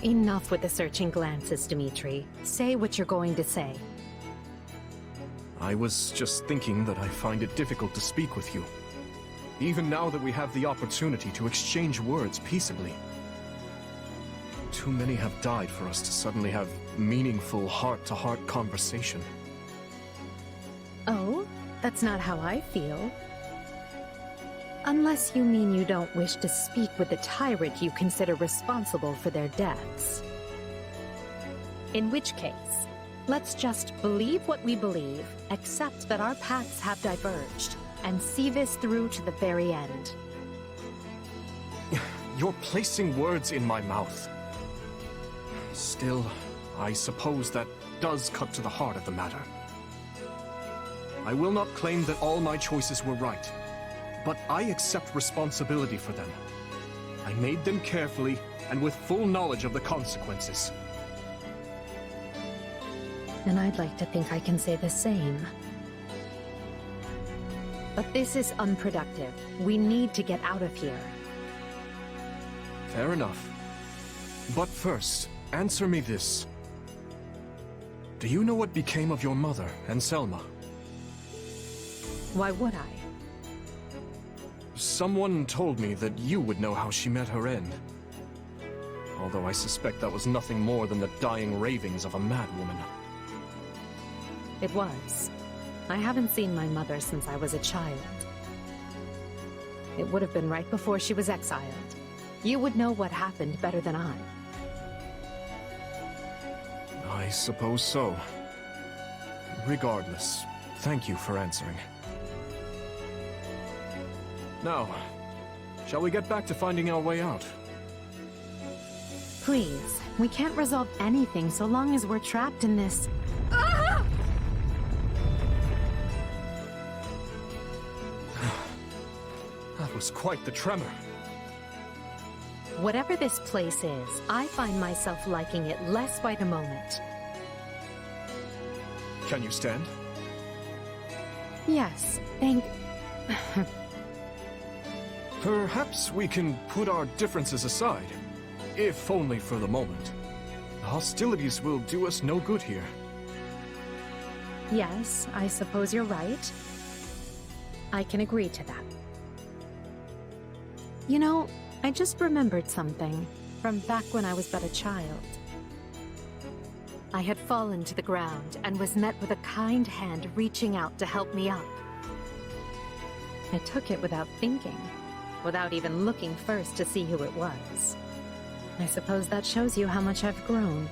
Enough with the searching glances, Dimitri. Say what you're going to say. I was just thinking that I find it difficult to speak with you. Even now that we have the opportunity to exchange words peaceably. Too many have died for us to suddenly have meaningful heart-to-heart conversation. Oh? That's not how I feel. Unless you mean you don't wish to speak with the tyrant you consider responsible for their deaths. In which case, let's just believe what we believe, accept that our paths have diverged, and see this through to the very end. You're placing words in my mouth. Still, I suppose that does cut to the heart of the matter. I will not claim that all my choices were right, but I accept responsibility for them. I made them carefully and with full knowledge of the consequences. And I'd like to think I can say the same. But this is unproductive. We need to get out of here. Fair enough. But first, answer me this. Do you know what became of your mother and Selma? Why would I? Someone told me that you would know how she met her end. Although I suspect that was nothing more than the dying ravings of a madwoman. It was. I haven't seen my mother since I was a child. It would have been right before she was exiled. You would know what happened better than I. I suppose so. Regardless, thank you for answering. Now, shall we get back to finding our way out? Please, we can't resolve anything so long as we're trapped in this... Ah! That was quite the tremor. Whatever this place is, I find myself liking it less by the moment. Can you stand? Yes, thank... Perhaps we can put our differences aside, if only for the moment. Hostilities will do us no good here. Yes, I suppose you're right. I can agree to that. You know, I just remembered something from back when I was but a child. I had fallen to the ground and was met with a kind hand reaching out to help me up. I took it without thinking, without even looking first to see who it was. I suppose that shows you how much I've grown.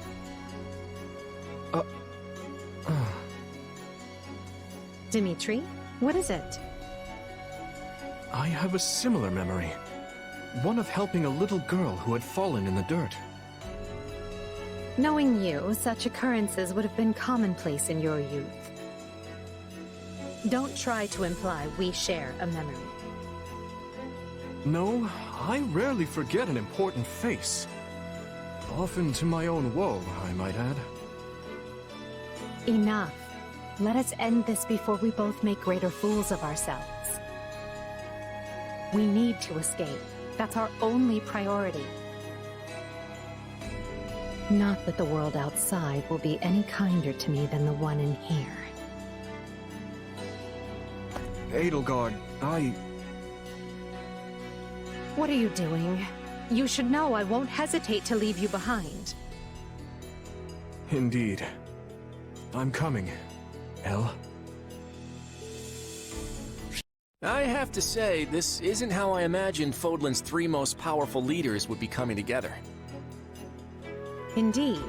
Dimitri, what is it? I have a similar memory. One of helping a little girl who had fallen in the dirt. Knowing you, such occurrences would have been commonplace in your youth. Don't try to imply we share a memory. No, I rarely forget an important face. Often to my own woe, I might add. Enough. Let us end this before we both make greater fools of ourselves. We need to escape. That's our only priority. Not that the world outside will be any kinder to me than the one in here. Edelgard, What are you doing? You should know I won't hesitate to leave you behind. Indeed. I'm coming, Elle. I have to say, this isn't how I imagined Fodlan's 3 most powerful leaders would be coming together. Indeed.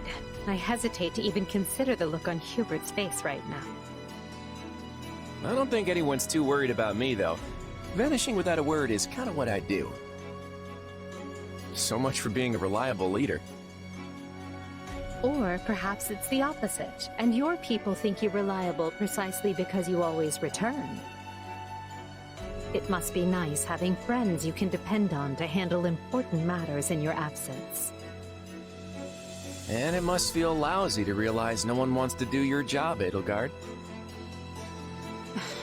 I hesitate to even consider the look on Hubert's face right now. I don't think anyone's too worried about me, though. Vanishing without a word is kind of what I do. So much for being a reliable leader. Or perhaps it's the opposite, and your people think you reliable precisely because you always return. It must be nice having friends you can depend on to handle important matters in your absence. And it must feel lousy to realize no one wants to do your job, Edelgard.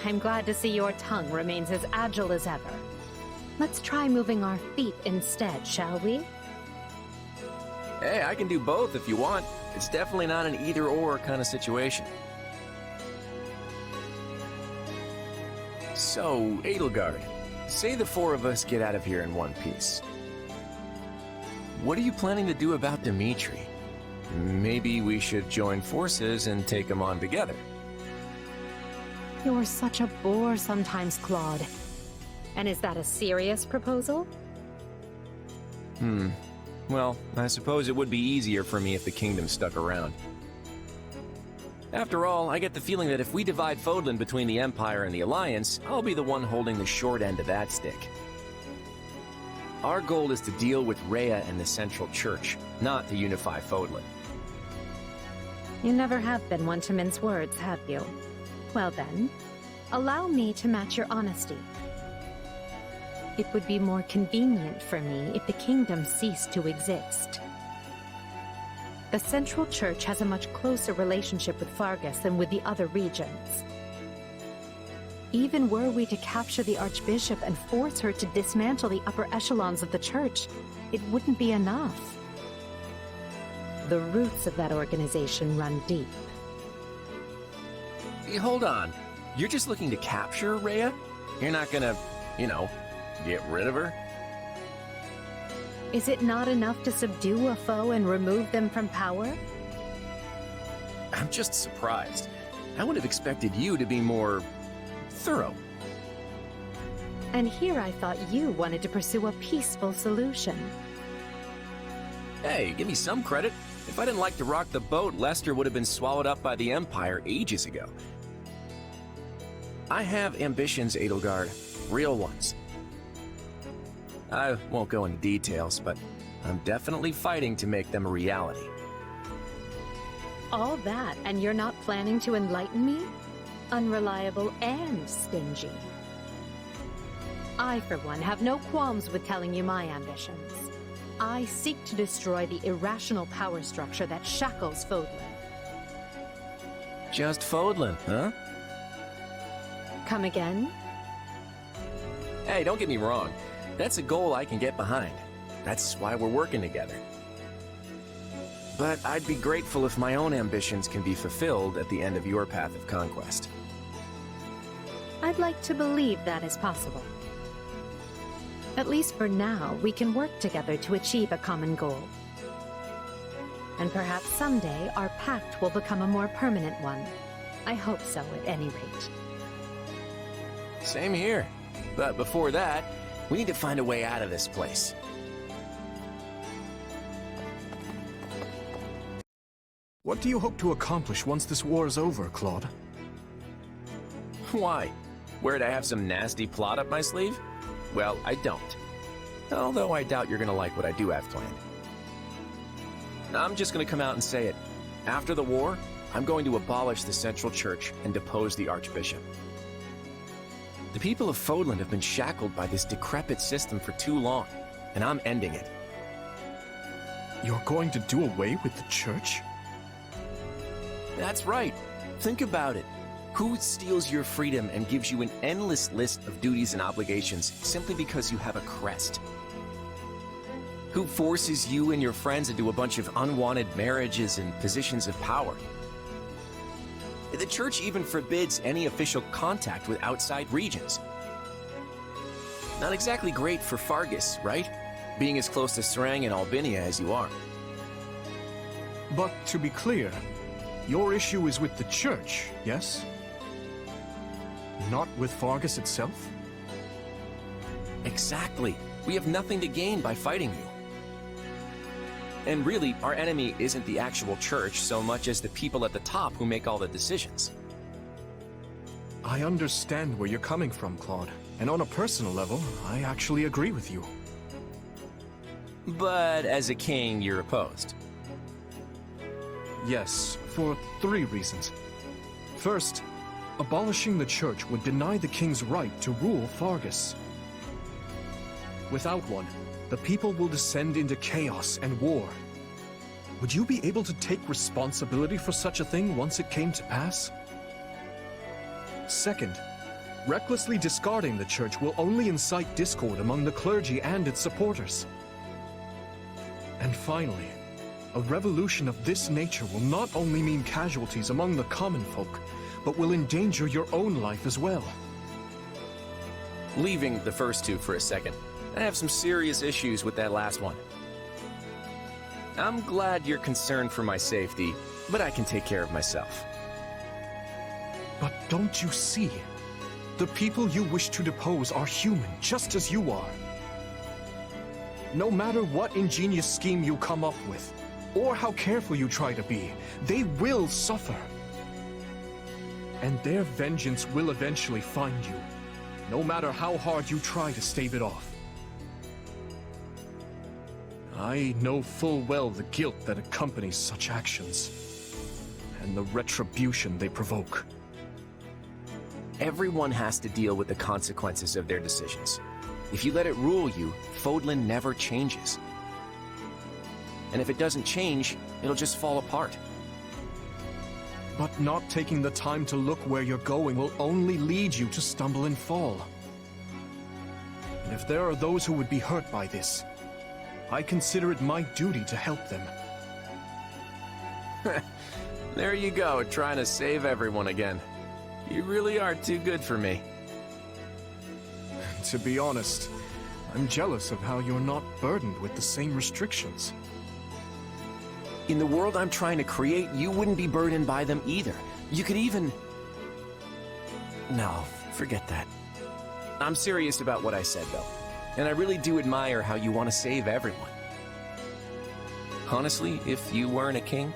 I'm glad to see your tongue remains as agile as ever. Let's try moving our feet instead, shall we? Hey, I can do both if you want. It's definitely not an either-or kind of situation. So, Edelgard, say the four of us get out of here in one piece. What are you planning to do about Dimitri? Maybe we should join forces and take him on together. You're such a bore sometimes, Claude. And is that a serious proposal? Well, I suppose it would be easier for me if the kingdom stuck around. After all, I get the feeling that if we divide Fodlan between the Empire and the Alliance, I'll be the one holding the short end of that stick. Our goal is to deal with Rhea and the Central Church, not to unify Fodlan. You never have been one to mince words, have you? Well then, allow me to match your honesty. It would be more convenient for me if the kingdom ceased to exist. The Central Church has a much closer relationship with Fargus than with the other regions. Even were we to capture the Archbishop and force her to dismantle the upper echelons of the Church, it wouldn't be enough. The roots of that organization run deep. Hey, hold on. You're just looking to capture Rhea? You're not gonna, get rid of her? Is it not enough to subdue a foe and remove them from power? I'm just surprised. I would have expected you to be more thorough. And here I thought you wanted to pursue a peaceful solution. Hey, give me some credit. If I didn't like to rock the boat, Lester would have been swallowed up by the Empire ages ago. I have ambitions, Edelgard. Real ones. I won't go into details, but I'm definitely fighting to make them a reality. All that, and you're not planning to enlighten me? Unreliable and stingy. I, for one, have no qualms with telling you my ambitions. I seek to destroy the irrational power structure that shackles Fodlan. Just Fodlan, huh? Come again? Hey, don't get me wrong. That's a goal I can get behind. That's why we're working together. But I'd be grateful if my own ambitions can be fulfilled at the end of your path of conquest. I'd like to believe that is possible. At least for now, we can work together to achieve a common goal. And perhaps someday our pact will become a more permanent one. I hope so, at any rate. Same here. But before that, we need to find a way out of this place. What do you hope to accomplish once this war is over, Claude? Why? Worried I have some nasty plot up my sleeve? Well, I don't. Although I doubt you're gonna like what I do have planned. I'm just gonna come out and say it. After the war, I'm going to abolish the Central Church and depose the Archbishop. The people of Fodlan have been shackled by this decrepit system for too long, and I'm ending it. You're going to do away with the Church? That's right. Think about it. Who steals your freedom and gives you an endless list of duties and obligations simply because you have a crest? Who forces you and your friends into a bunch of unwanted marriages and positions of power? The Church even forbids any official contact with outside regions. Not exactly great for Fargus, right? Being as close to Serang and Albinia as you are. But to be clear, your issue is with the Church, yes? Not with Fargus itself? Exactly. We have nothing to gain by fighting you. And really, our enemy isn't the actual Church so much as the people at the top who make all the decisions. I understand where you're coming from, Claude. And on a personal level, I actually agree with you. But as a king, you're opposed. Yes, for 3 reasons. First, abolishing the Church would deny the king's right to rule Fargus. Without one, the people will descend into chaos and war. Would you be able to take responsibility for such a thing once it came to pass? Second, recklessly discarding the Church will only incite discord among the clergy and its supporters. And finally, A revolution of this nature will not only mean casualties among the common folk, but will endanger your own life as well. Leaving the first two for a second, I have some serious issues with that last one. I'm glad you're concerned for my safety, but I can take care of myself. But don't you see? The people you wish to depose are human, just as you are. No matter what ingenious scheme you come up with, or how careful you try to be, they will suffer. And their vengeance will eventually find you, no matter how hard you try to stave it off. I know full well the guilt that accompanies such actions, and the retribution they provoke. Everyone has to deal with the consequences of their decisions. If you let it rule you, Fodlan never changes. And if it doesn't change, it'll just fall apart. But not taking the time to look where you're going will only lead you to stumble and fall. And if there are those who would be hurt by this, I consider it my duty to help them. There you go, trying to save everyone again. You really are too good for me. To be honest, I'm jealous of how you're not burdened with the same restrictions. In the world I'm trying to create, you wouldn't be burdened by them either. You could even... No, forget that. I'm serious about what I said, though. And I really do admire how you want to save everyone. Honestly, if you weren't a king,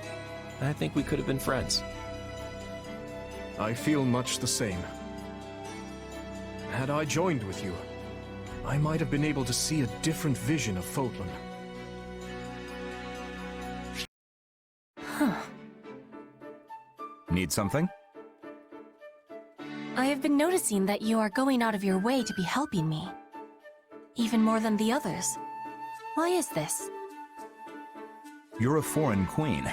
I think we could have been friends. I feel much the same. Had I joined with you, I might have been able to see a different vision of Fodlan. Need something? I have been noticing that you are going out of your way to be helping me. Even more than the others. Why is this? You're a foreign queen.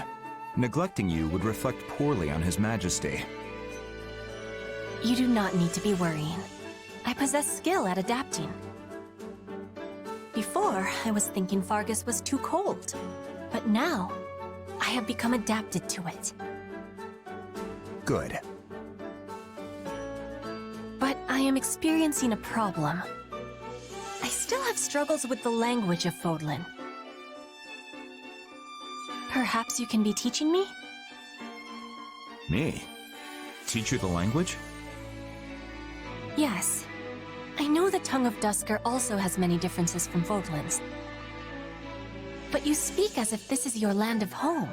Neglecting you would reflect poorly on His Majesty. You do not need to be worrying. I possess skill at adapting. Before, I was thinking Fargus was too cold. But now, I have become adapted to it. Good. But I am experiencing a problem. I still have struggles with the language of Fodlan. Perhaps you can be teaching me? Me? Teach you the language? Yes. I know the tongue of Dusker also has many differences from Fodlan's. But you speak as if this is your land of home.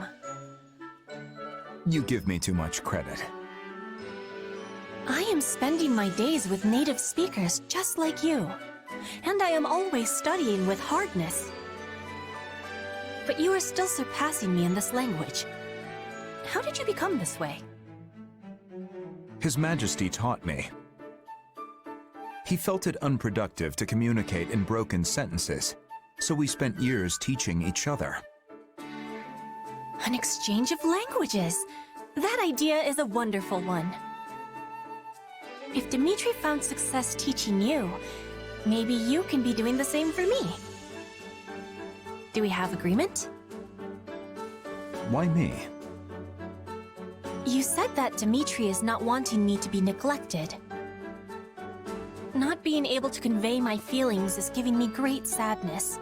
You give me too much credit. I am spending my days with native speakers just like you. And I am always studying with hardness. But you are still surpassing me in this language. How did you become this way? His Majesty taught me. He felt it unproductive to communicate in broken sentences, so we spent years teaching each other. An exchange of languages! That idea is a wonderful one. If Dimitri found success teaching you, maybe you can be doing the same for me. Do we have agreement? Why me? You said that Dimitri is not wanting me to be neglected. Not being able to convey my feelings is giving me great sadness.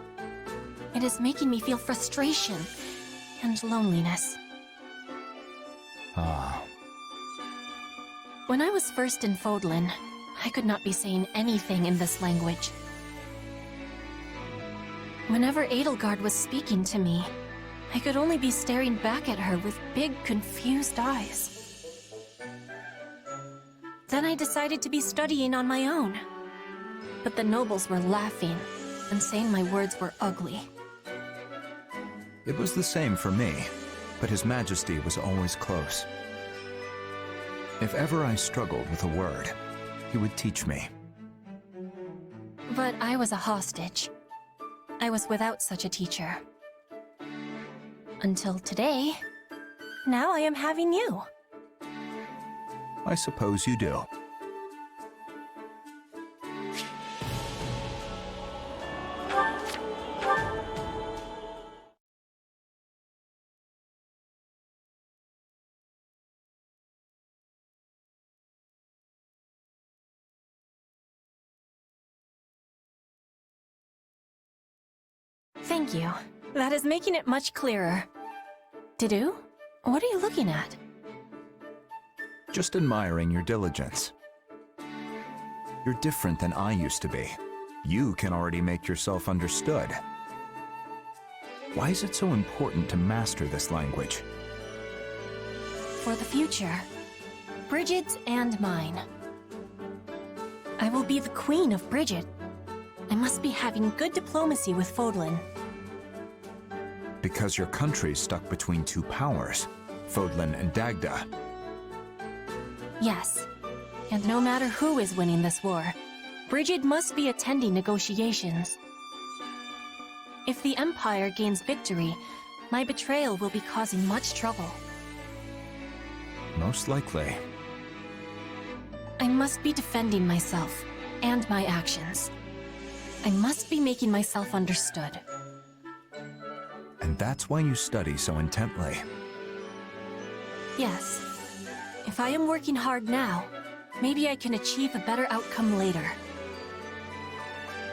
It is making me feel frustration and loneliness. Ah. When I was first in Fodlan, I could not be saying anything in this language. Whenever Edelgard was speaking to me, I could only be staring back at her with big, confused eyes. Then I decided to be studying on my own. But the nobles were laughing and saying my words were ugly. It was the same for me, but His Majesty was always close. If ever I struggled with a word, he would teach me. But I was a hostage. I was without such a teacher. Until today. Now I am having you. I suppose you do. Thank you. That is making it much clearer. Dedue? What are you looking at? Just admiring your diligence. You're different than I used to be. You can already make yourself understood. Why is it so important to master this language? For the future. Brigid's and mine. I will be the queen of Brigid. I must be having good diplomacy with Fodlan. Because your country's stuck between two powers, Fodlan and Dagda. Yes. And no matter who is winning this war, Brigid must be attending negotiations. If the Empire gains victory, my betrayal will be causing much trouble. Most likely. I must be defending myself and my actions. I must be making myself understood. And that's why you study so intently. Yes. If I am working hard now, maybe I can achieve a better outcome later.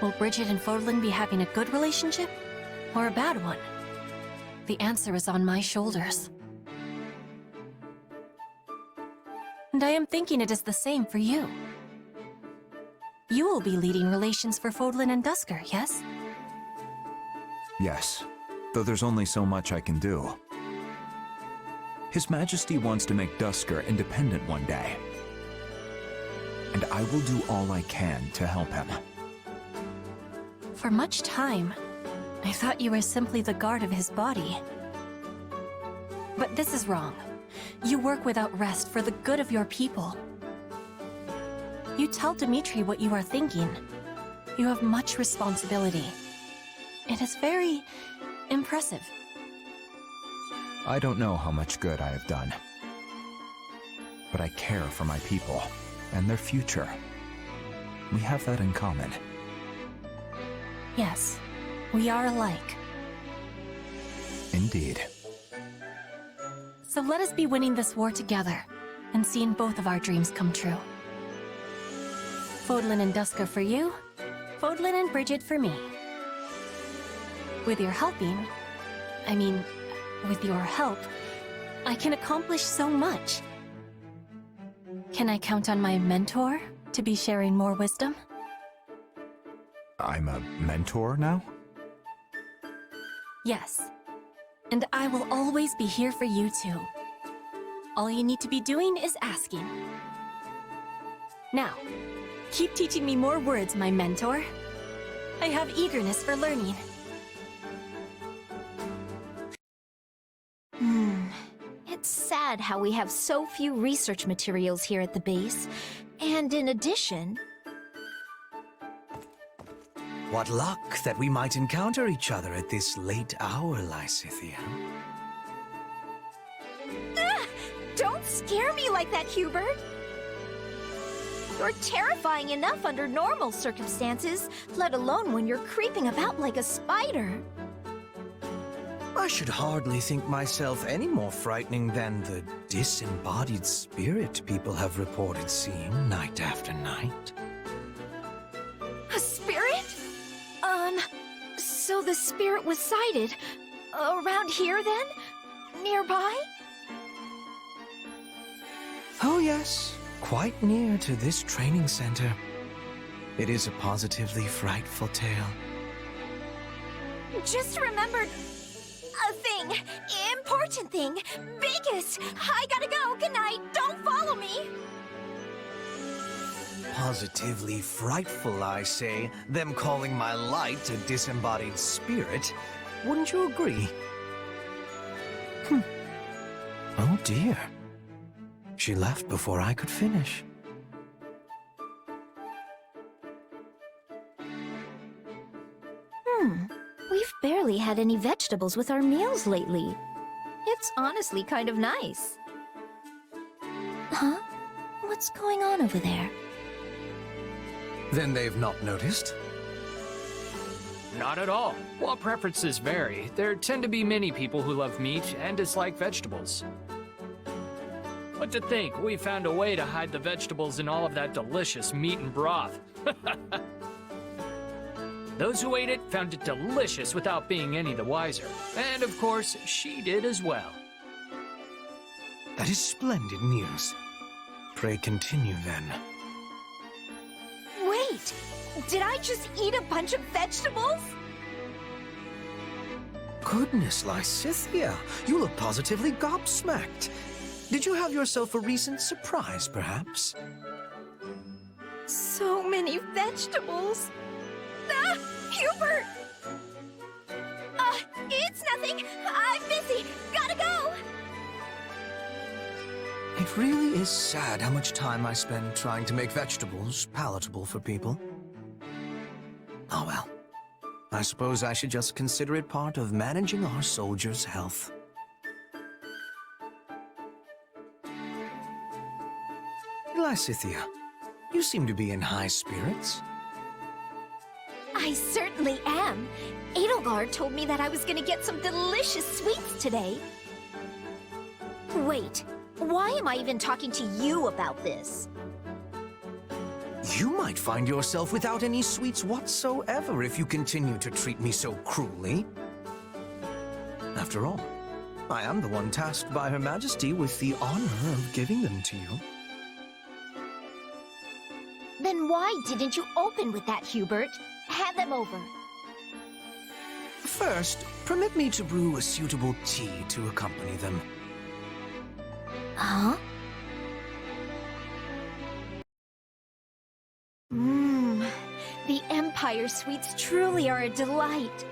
Will Brigid and Fodlan be having a good relationship? Or a bad one? The answer is on my shoulders. And I am thinking it is the same for you. You will be leading relations for Fodlan and Duscur, yes? Yes, though there's only so much I can do. His Majesty wants to make Duscur independent one day. And I will do all I can to help him. For much time, I thought you were simply the guard of his body. But this is wrong. You work without rest for the good of your people. You tell Dimitri what you are thinking. You have much responsibility. It is very impressive. I don't know how much good I have done. But I care for my people and their future. We have that in common. Yes, we are alike. Indeed. So let us be winning this war together, and seeing both of our dreams come true. Fodlan and Duscur for you, Fodlan and Brigid for me. With your helping, with your help, I can accomplish so much. Can I count on my mentor to be sharing more wisdom? I'm a mentor now? Yes. And I will always be here for you too. All you need to be doing is asking. Now, keep teaching me more words, my mentor. I have eagerness for learning. It's sad how we have so few research materials here at the base. And in addition... What luck that we might encounter each other at this late hour, Lysithea. Don't scare me like that, Hubert! You're terrifying enough under normal circumstances, let alone when you're creeping about like a spider. I should hardly think myself any more frightening than the disembodied spirit people have reported seeing night after night. A spirit? So the spirit was sighted around here then? Nearby? Oh yes, quite near to this training center. It is a positively frightful tale. Just remembered a thing, important thing, biggest. I gotta go, good night, don't follow me. Positively frightful, I say, them calling my light a disembodied spirit. Wouldn't you agree? Oh dear. She left before I could finish. We've barely had any vegetables with our meals lately. It's honestly kind of nice. Huh? What's going on over there? Then they've not noticed? Not at all. While preferences vary, there tend to be many people who love meat and dislike vegetables. But to think we found a way to hide the vegetables in all of that delicious meat and broth. Those who ate it found it delicious without being any the wiser. And of course, she did as well. That is splendid news. Pray continue then. Wait! Did I just eat a bunch of vegetables? Goodness, Lysithea, you look positively gobsmacked. Did you have yourself a recent surprise, perhaps? So many vegetables. Ah! Hubert! It's nothing. I'm busy. Gotta go! It really is sad how much time I spend trying to make vegetables palatable for people. Oh well. I suppose I should just consider it part of managing our soldiers' health. Lysithea, you seem to be in high spirits. I certainly am. Edelgard told me that I was gonna get some delicious sweets today. Wait, why am I even talking to you about this? You might find yourself without any sweets whatsoever if you continue to treat me so cruelly. After all, I am the one tasked by Her Majesty with the honor of giving them to you. Then why didn't you open with that, Hubert? Hand them over. First, permit me to brew a suitable tea to accompany them. Huh? The Empire sweets truly are a delight.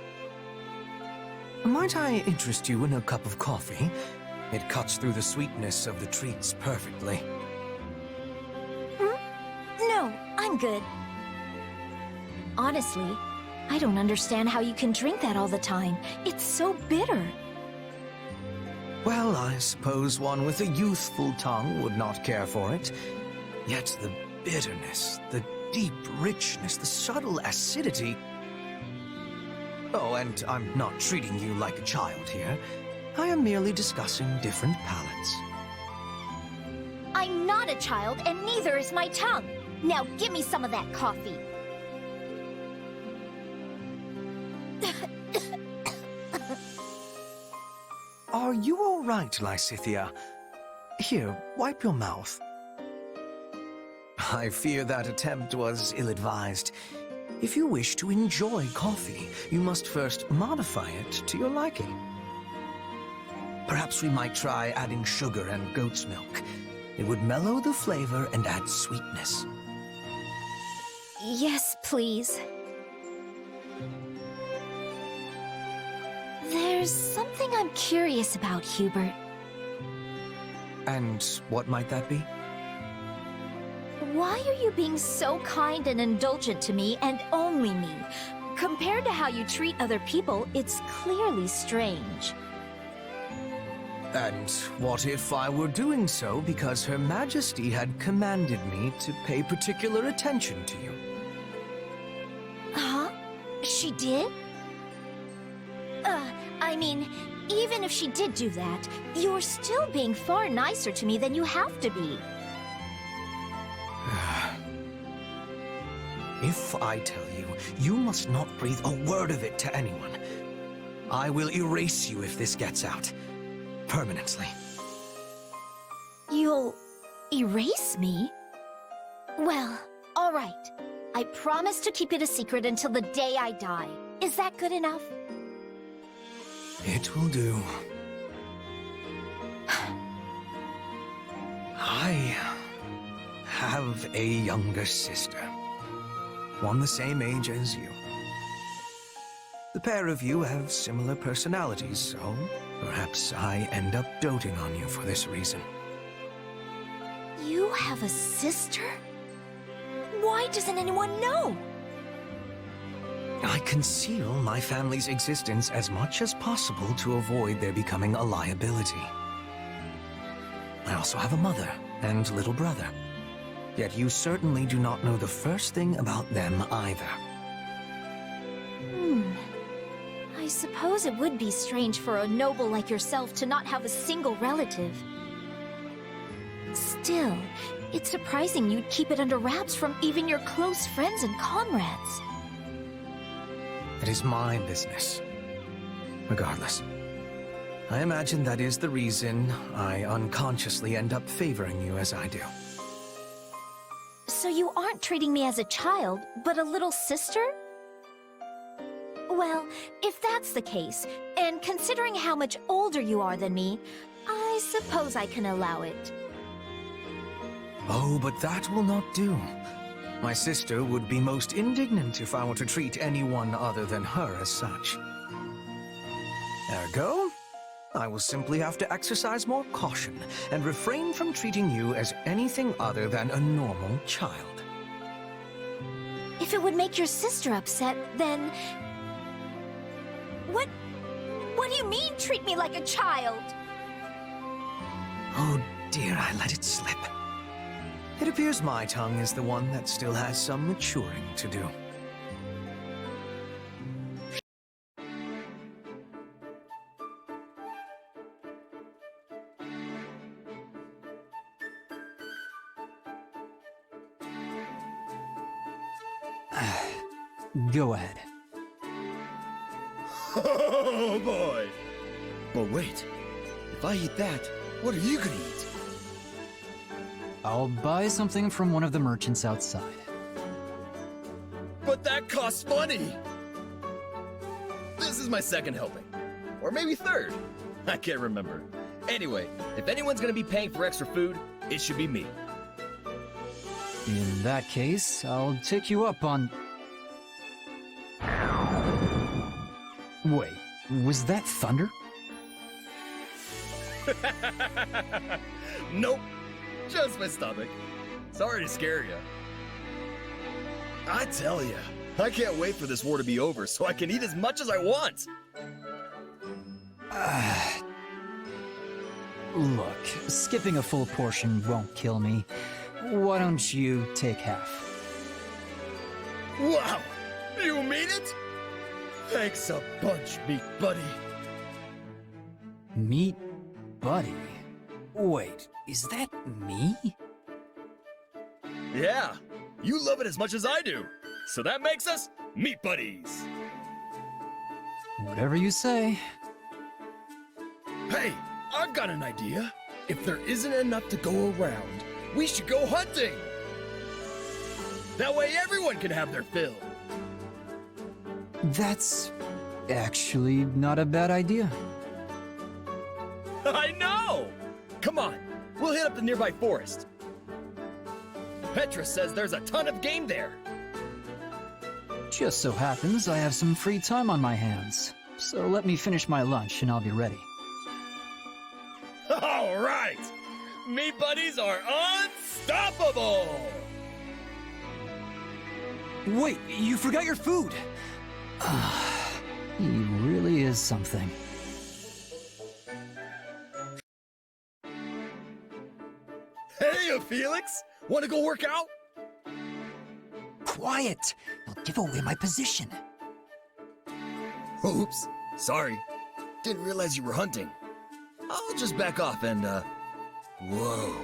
Might I interest you in a cup of coffee? It cuts through the sweetness of the treats perfectly. No, I'm good. Honestly, I don't understand how you can drink that all the time. It's so bitter. Well, I suppose one with a youthful tongue would not care for it. Yet the bitterness, the deep richness, the subtle acidity... Oh, and I'm not treating you like a child here. I am merely discussing different palates. I'm not a child, and neither is my tongue. Now give me some of that coffee. Are you all right, Lysithea? Here, wipe your mouth. I fear that attempt was ill-advised. If you wish to enjoy coffee, you must first modify it to your liking. Perhaps we might try adding sugar and goat's milk. It would mellow the flavor and add sweetness. Yes, please. There's something I'm curious about, Hubert. And what might that be? Why are you being so kind and indulgent to me and only me? Compared to how you treat other people, it's clearly strange. And what if I were doing so because Her Majesty had commanded me to pay particular attention to you? Huh? She did? I mean, even if she did do that, you're still being far nicer to me than you have to be. If I tell you, you must not breathe a word of it to anyone. I will erase you if this gets out. Permanently. You'll erase me? Well, all right. I promise to keep it a secret until the day I die. Is that good enough? It will do. I have a younger sister. One the same age as you. The pair of you have similar personalities, so perhaps I end up doting on you for this reason. You have a sister? Why doesn't anyone know? I conceal my family's existence as much as possible to avoid their becoming a liability. I also have a mother and little brother. Yet you certainly do not know the first thing about them either. I suppose it would be strange for a noble like yourself to not have a single relative. Still, it's surprising you'd keep it under wraps from even your close friends and comrades. It is my business. Regardless, I imagine that is the reason I unconsciously end up favoring you as I do. So you aren't treating me as a child, but a little sister? Well, if that's the case, and considering how much older you are than me, I suppose I can allow it. Oh, but that will not do. My sister would be most indignant if I were to treat anyone other than her as such. Ergo, I will simply have to exercise more caution and refrain from treating you as anything other than a normal child. If it would make your sister upset, then... What do you mean, treat me like a child? Oh dear, I let it slip. It appears my tongue is the one that still has some maturing to do. Go ahead. Oh boy! But wait, if I eat that, what are you gonna eat? I'll buy something from one of the merchants outside. But that costs money! This is my second helping. Or maybe third. I can't remember. Anyway, if anyone's gonna be paying for extra food, it should be me. In that case, I'll take you up on... Wait, was that thunder? Nope. Just my stomach. Sorry to scare you. I tell ya, I can't wait for this war to be over so I can eat as much as I want. Look, skipping a full portion won't kill me. Why don't you take half? Wow! You mean it? Thanks a bunch, meat buddy. Meat buddy? Wait, is that me? Yeah, you love it as much as I do. So that makes us meat buddies. Whatever you say. Hey, I've got an idea. If there isn't enough to go around, we should go hunting. That way everyone can have their fill. That's actually not a bad idea. I know! Come on, we'll hit up the nearby forest. Petra says there's a ton of game there. Just so happens I have some free time on my hands. So let me finish my lunch and I'll be ready. All right! Meat buddies are unstoppable! Wait, you forgot your food! He really is something. Hey, Felix! Wanna go work out? Quiet! You'll give away my position. Oops, sorry. Didn't realize you were hunting. I'll just back off and, Whoa,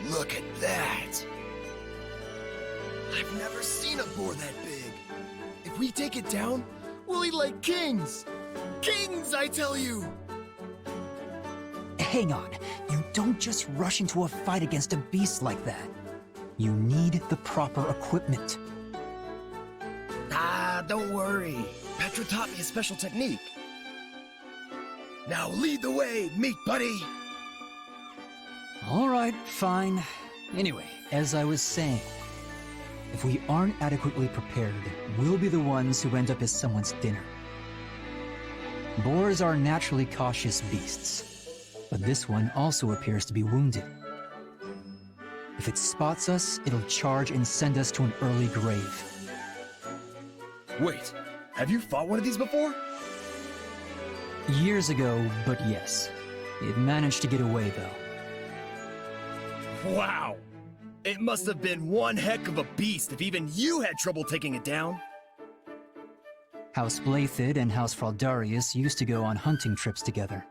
look at that! I've never seen a boar that big. If we take it down, we'll eat like kings! Kings, I tell you! Hang on, you don't just rush into a fight against a beast like that. You need the proper equipment. Ah, don't worry. Petra taught me a special technique. Now lead the way, meat buddy! All right, fine. Anyway, as I was saying, if we aren't adequately prepared, we'll be the ones who end up as someone's dinner. Boars are naturally cautious beasts, but this one also appears to be wounded. If it spots us, it'll charge and send us to an early grave. Wait, have you fought one of these before? Years ago, but yes. It managed to get away, though. Wow! It must have been one heck of a beast if even you had trouble taking it down. House Blathid and House Fraldarius used to go on hunting trips together.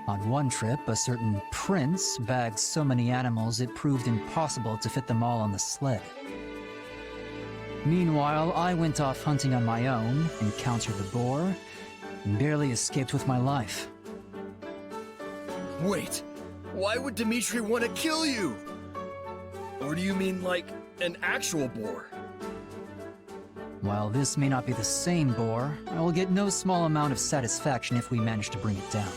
On one trip, a certain prince bagged so many animals it proved impossible to fit them all on the sled. Meanwhile, I went off hunting on my own, encountered the boar, and barely escaped with my life. Wait, why would Dimitri want to kill you? Or do you mean like an actual boar? While this may not be the same boar, I will get no small amount of satisfaction if we manage to bring it down.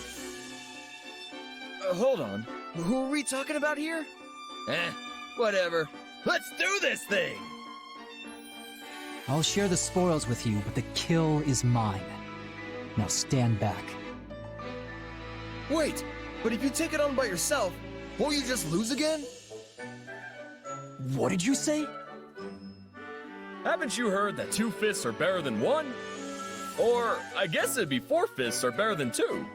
Hold on, who are we talking about here? Whatever. Let's do this thing! I'll share the spoils with you, but the kill is mine. Now stand back. Wait, but if you take it on by yourself, won't you just lose again? What did you say? Haven't you heard that 2 fists are better than 1? Or, I guess it'd be 4 fists are better than 2.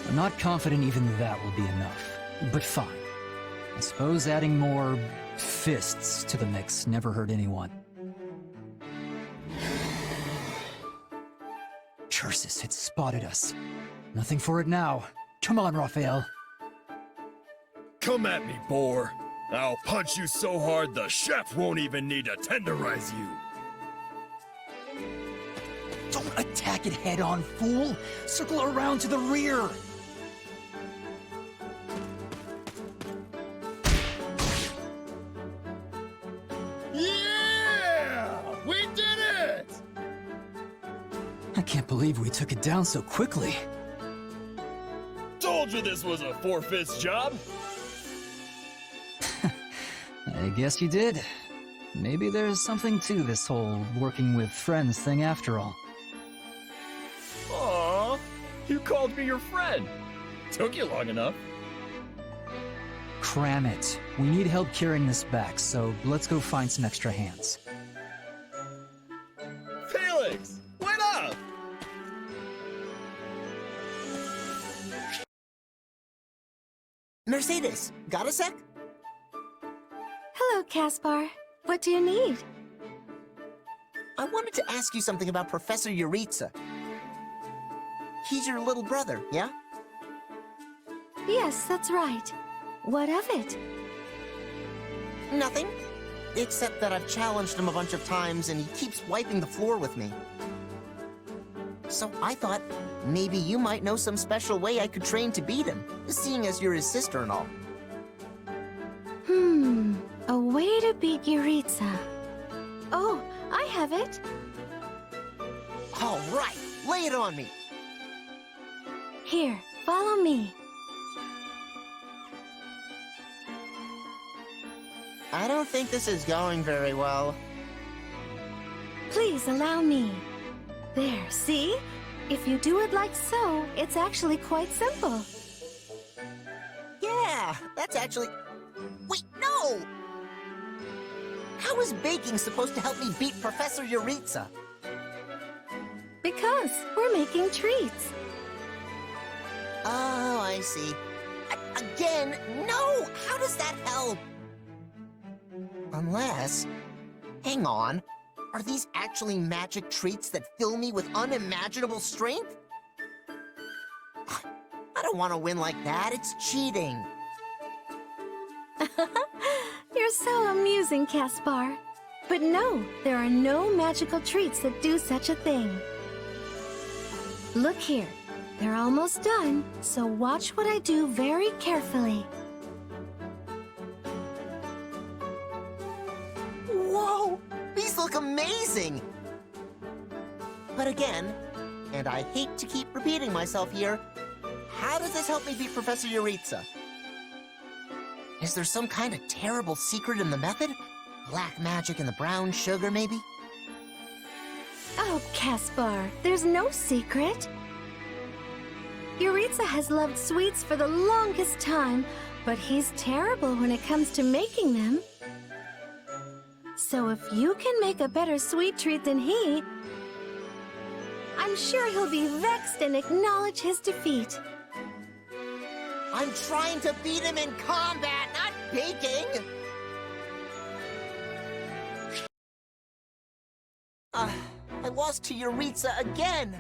I'm not confident even that will be enough, but fine. I suppose adding more fists to the mix never hurt anyone. Curses had spotted us. Nothing for it now. Come on, Raphael. Come at me, boar. I'll punch you so hard the chef won't even need to tenderize you. Don't attack it head-on, fool! Circle around to the rear! Yeah! We did it! I can't believe we took it down so quickly. Told you this was a 4-fist job! I guess you did. Maybe there's something to this whole working with friends thing after all. Aww, you called me your friend. Took you long enough. Cram it. We need help carrying this back, so let's go find some extra hands. Felix, wait up! Mercedes, got a sec? Hello, Caspar. What do you need? I wanted to ask you something about Professor Yuritsa. He's your little brother, yeah? Yes, that's right. What of it? Nothing. Except that I've challenged him a bunch of times and he keeps wiping the floor with me. So I thought maybe you might know some special way I could train to beat him, seeing as you're his sister and all. A way to beat Yuritsa. Oh, I have it. All right, lay it on me. Here, follow me. I don't think this is going very well. Please allow me. There, see? If you do it like so, it's actually quite simple. Yeah, that's actually... Wait, no! How is baking supposed to help me beat Professor Yuritsa? Because we're making treats. Oh, I see. Again, no! How does that help? Unless... Hang on. Are these actually magic treats that fill me with unimaginable strength? I don't want to win like that. It's cheating. You're so amusing, Caspar. But no, there are no magical treats that do such a thing. Look here. They're almost done, so watch what I do very carefully. Whoa! These look amazing! But again, and I hate to keep repeating myself here, how does this help me beat Professor Yuritsa? Is there some kind of terrible secret in the method? Black magic in the brown sugar, maybe? Oh, Caspar, there's no secret. Yuritsa has loved sweets for the longest time, but he's terrible when it comes to making them. So if you can make a better sweet treat than he, I'm sure he'll be vexed and acknowledge his defeat. I'm trying to beat him in combat, not baking! I lost to Yuritsa again!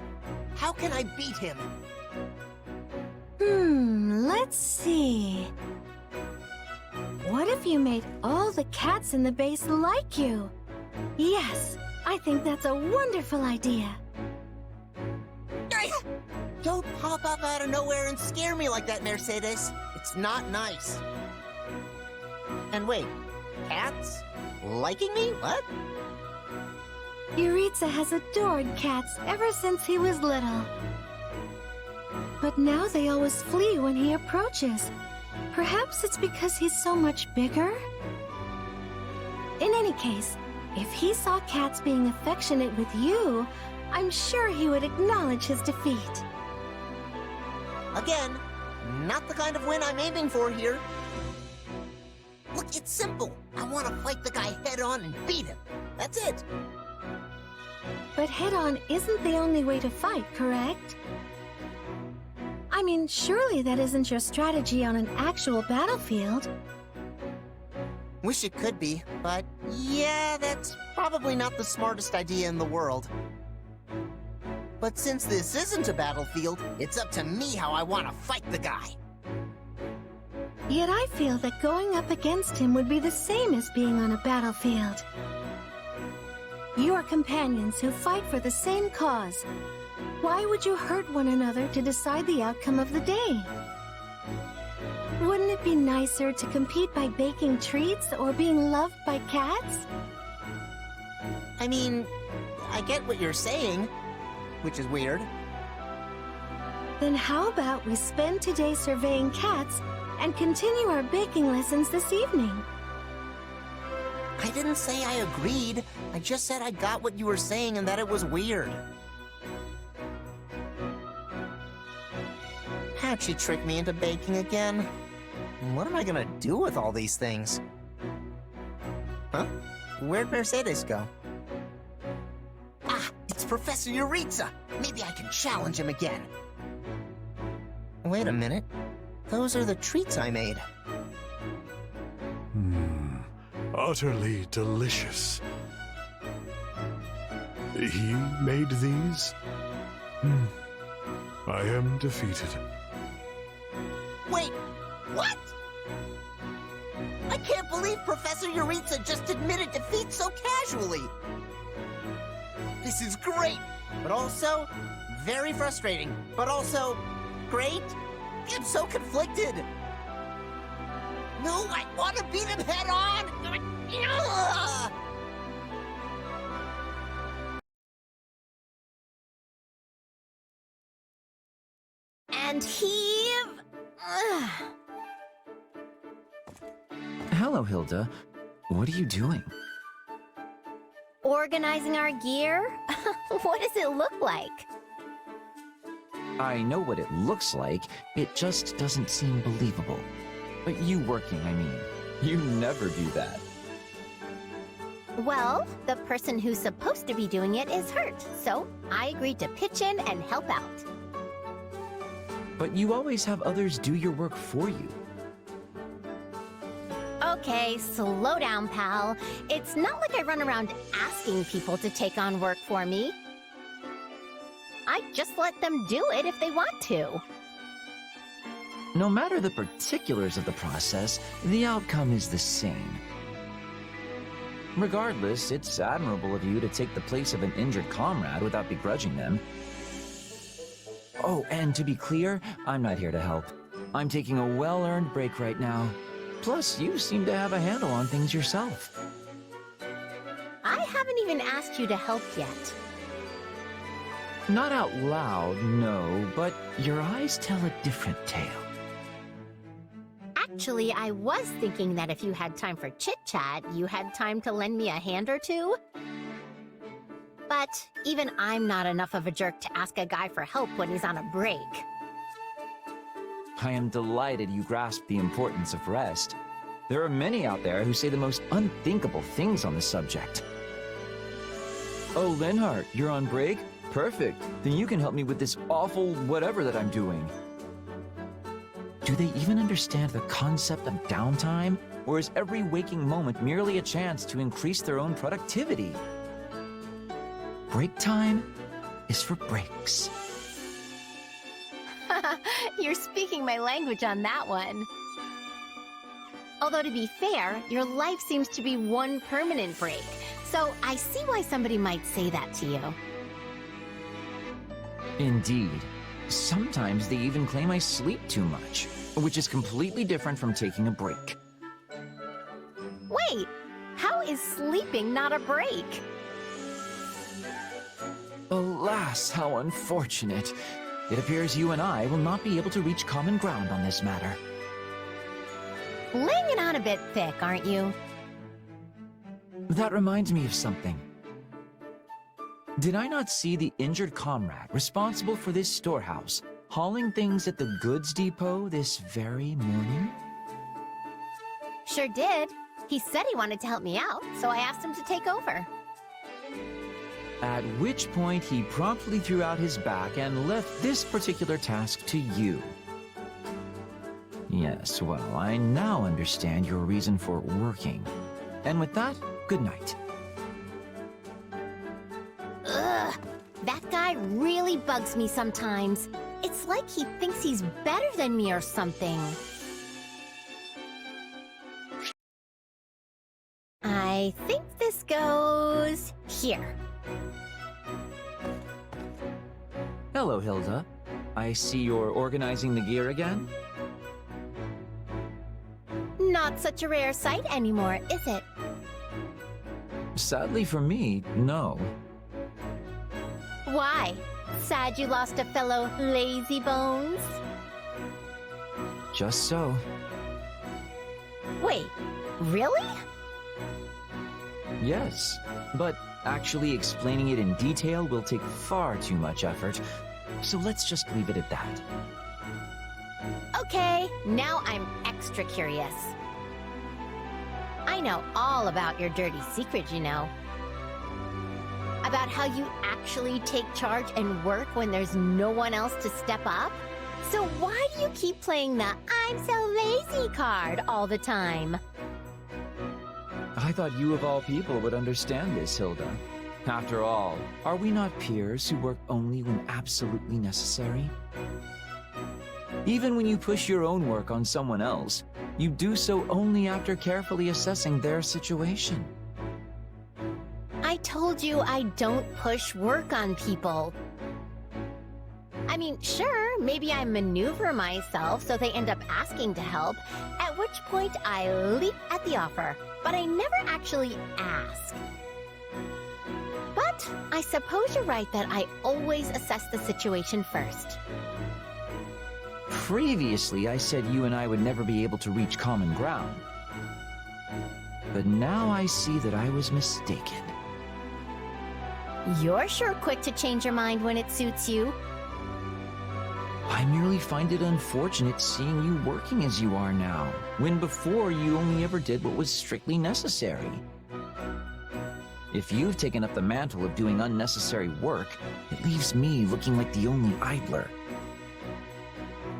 How can I beat him? Let's see. What if you made all the cats in the base like you? Yes, I think that's a wonderful idea. Don't pop up out of nowhere and scare me like that, Mercedes. It's not nice. And wait, cats? Liking me? What? Yuritsa has adored cats ever since he was little. But now they always flee when he approaches. Perhaps it's because he's so much bigger? In any case, if he saw cats being affectionate with you, I'm sure he would acknowledge his defeat. Again, not the kind of win I'm aiming for here. Look, it's simple. I want to fight the guy head-on and beat him. That's it. But head-on isn't the only way to fight, correct? I mean, surely that isn't your strategy on an actual battlefield. Wish it could be, but yeah, that's probably not the smartest idea in the world. But since this isn't a battlefield, it's up to me how I want to fight the guy. Yet I feel that going up against him would be the same as being on a battlefield. You are companions who fight for the same cause. Why would you hurt one another to decide the outcome of the day? Wouldn't it be nicer to compete by baking treats or being loved by cats? I mean, I get what you're saying, which is weird. Then how about we spend today surveying cats and continue our baking lessons this evening? I didn't say I agreed. I just said I got what you were saying and that it was weird. How'd she trick me into baking again? What am I gonna do with all these things? Huh? Where'd Mercedes go? Ah, it's Professor Yuritsa! Maybe I can challenge him again. Wait a minute. Those are the treats I made. Utterly delicious. He made these? I am defeated. Wait, what? I can't believe Professor Yuritsa just admitted defeat so casually. This is great, but also very frustrating, but also great. I'm so conflicted. No, I want to beat him head on. And heave. Hello, Hilda. What are you doing? Organizing our gear? What does it look like? I know what it looks like. It just doesn't seem believable. But you working, I mean. You never do that. Well, the person who's supposed to be doing it is hurt, so I agreed to pitch in and help out. But you always have others do your work for you. Okay, slow down, pal. It's not like I run around asking people to take on work for me. I just let them do it if they want to. No matter the particulars of the process, the outcome is the same. Regardless, it's admirable of you to take the place of an injured comrade without begrudging them. Oh, and to be clear, I'm not here to help. I'm taking a well-earned break right now. Plus, you seem to have a handle on things yourself. I haven't even asked you to help yet. Not out loud, no, but your eyes tell a different tale. Actually, I was thinking that if you had time for chit-chat, you had time to lend me a hand or two. But even I'm not enough of a jerk to ask a guy for help when he's on a break. I am delighted you grasp the importance of rest. There are many out there who say the most unthinkable things on the subject. Oh, Linhardt, you're on break? Perfect. Then you can help me with this awful whatever that I'm doing. Do they even understand the concept of downtime? Or is every waking moment merely a chance to increase their own productivity? Break time is for breaks. You're speaking my language on that one. Although to be fair, your life seems to be one permanent break, So I see why somebody might say that to you. Indeed. Sometimes they even claim I sleep too much, which is completely different from taking a break. Wait, how is sleeping not a break? Alas, how unfortunate. It appears you and I will not be able to reach common ground on this matter. Laying it on a bit thick, aren't you? That reminds me of something. Did I not see the injured comrade responsible for this storehouse hauling things at the goods depot this very morning? Sure did. He said he wanted to help me out, so I asked him to take over. At which point he promptly threw out his back and left this particular task to you. Yes, well, I now understand your reason for working. And with that, good night. Ugh, that guy really bugs me sometimes. It's like he thinks he's better than me or something. I think this goes here. Hello, Hilda. I see you're organizing the gear again? Not such a rare sight anymore, is it? Sadly for me, no. Why? Sad you lost a fellow lazy bones? Just so. Wait, really? Yes, but actually explaining it in detail will take far too much effort, so let's just leave it at that. Okay, now I'm extra curious. I know all about your dirty secret, you know. About how you actually take charge and work when there's no one else to step up? So why do you keep playing the I'm so lazy card all the time? I thought you of all people would understand this, Hilda. After all, are we not peers who work only when absolutely necessary? Even when you push your own work on someone else, you do so only after carefully assessing their situation. I told you I don't push work on people. I mean, sure, maybe I maneuver myself so they end up asking to help, at which point I leap at the offer, but I never actually ask. But I suppose you're right that I always assess the situation first. Previously, I said you and I would never be able to reach common ground. But now I see that I was mistaken. You're sure quick to change your mind when it suits you. I merely find it unfortunate seeing you working as you are now, when before you only ever did what was strictly necessary. If you've taken up the mantle of doing unnecessary work, it leaves me looking like the only idler.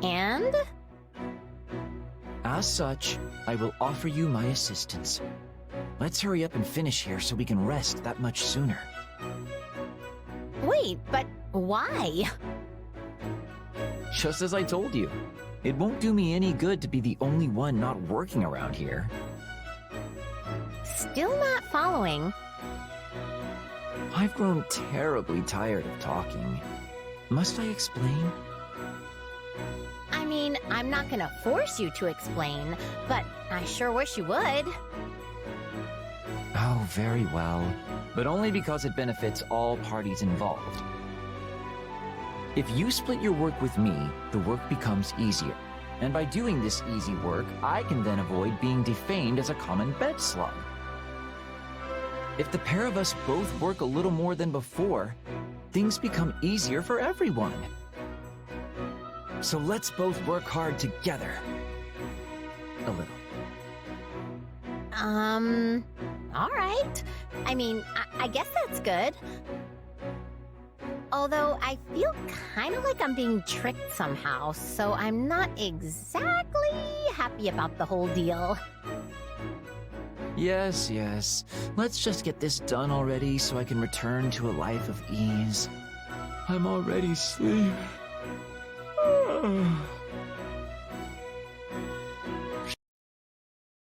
And? As such, I will offer you my assistance. Let's hurry up and finish here so we can rest that much sooner. Wait, but why? Just as I told you, it won't do me any good to be the only one not working around here. Still not following. I've grown terribly tired of talking. Must I explain? I mean, I'm not gonna force you to explain, but I sure wish you would. Oh, very well. But only because it benefits all parties involved. If you split your work with me, the work becomes easier. And by doing this easy work, I can then avoid being defamed as a common bed slug. If the pair of us both work a little more than before, things become easier for everyone. So let's both work hard together. A little. All right. I mean, I guess that's good. Although I feel kind of like I'm being tricked somehow, so I'm not exactly happy about the whole deal. Yes, yes. Let's just get this done already so I can return to a life of ease. I'm already asleep.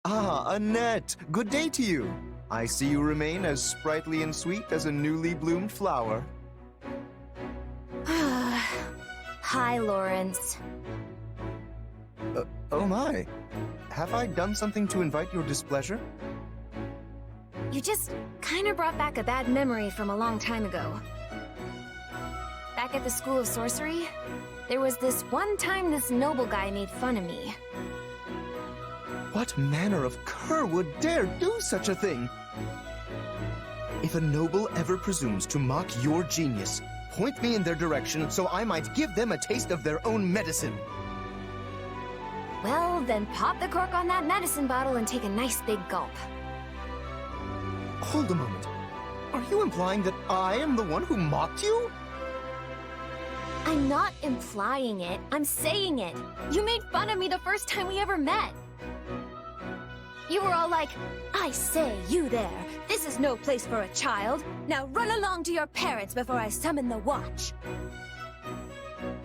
Ah, Annette, good day to you. I see you remain as sprightly and sweet as a newly bloomed flower. Hi, Lorenz. Oh my. Have I done something to invite your displeasure? You just kind of brought back a bad memory from a long time ago. Back at the School of Sorcery, there was this one time this noble guy made fun of me. What manner of cur would dare do such a thing? If a noble ever presumes to mock your genius, point me in their direction so I might give them a taste of their own medicine. Well, then pop the cork on that medicine bottle and take a nice big gulp. Hold a moment. Are you implying that I am the one who mocked you? I'm not implying it, I'm saying it. You made fun of me the first time we ever met. You were all like, I say, you there, this is no place for a child. Now run along to your parents before I summon the watch.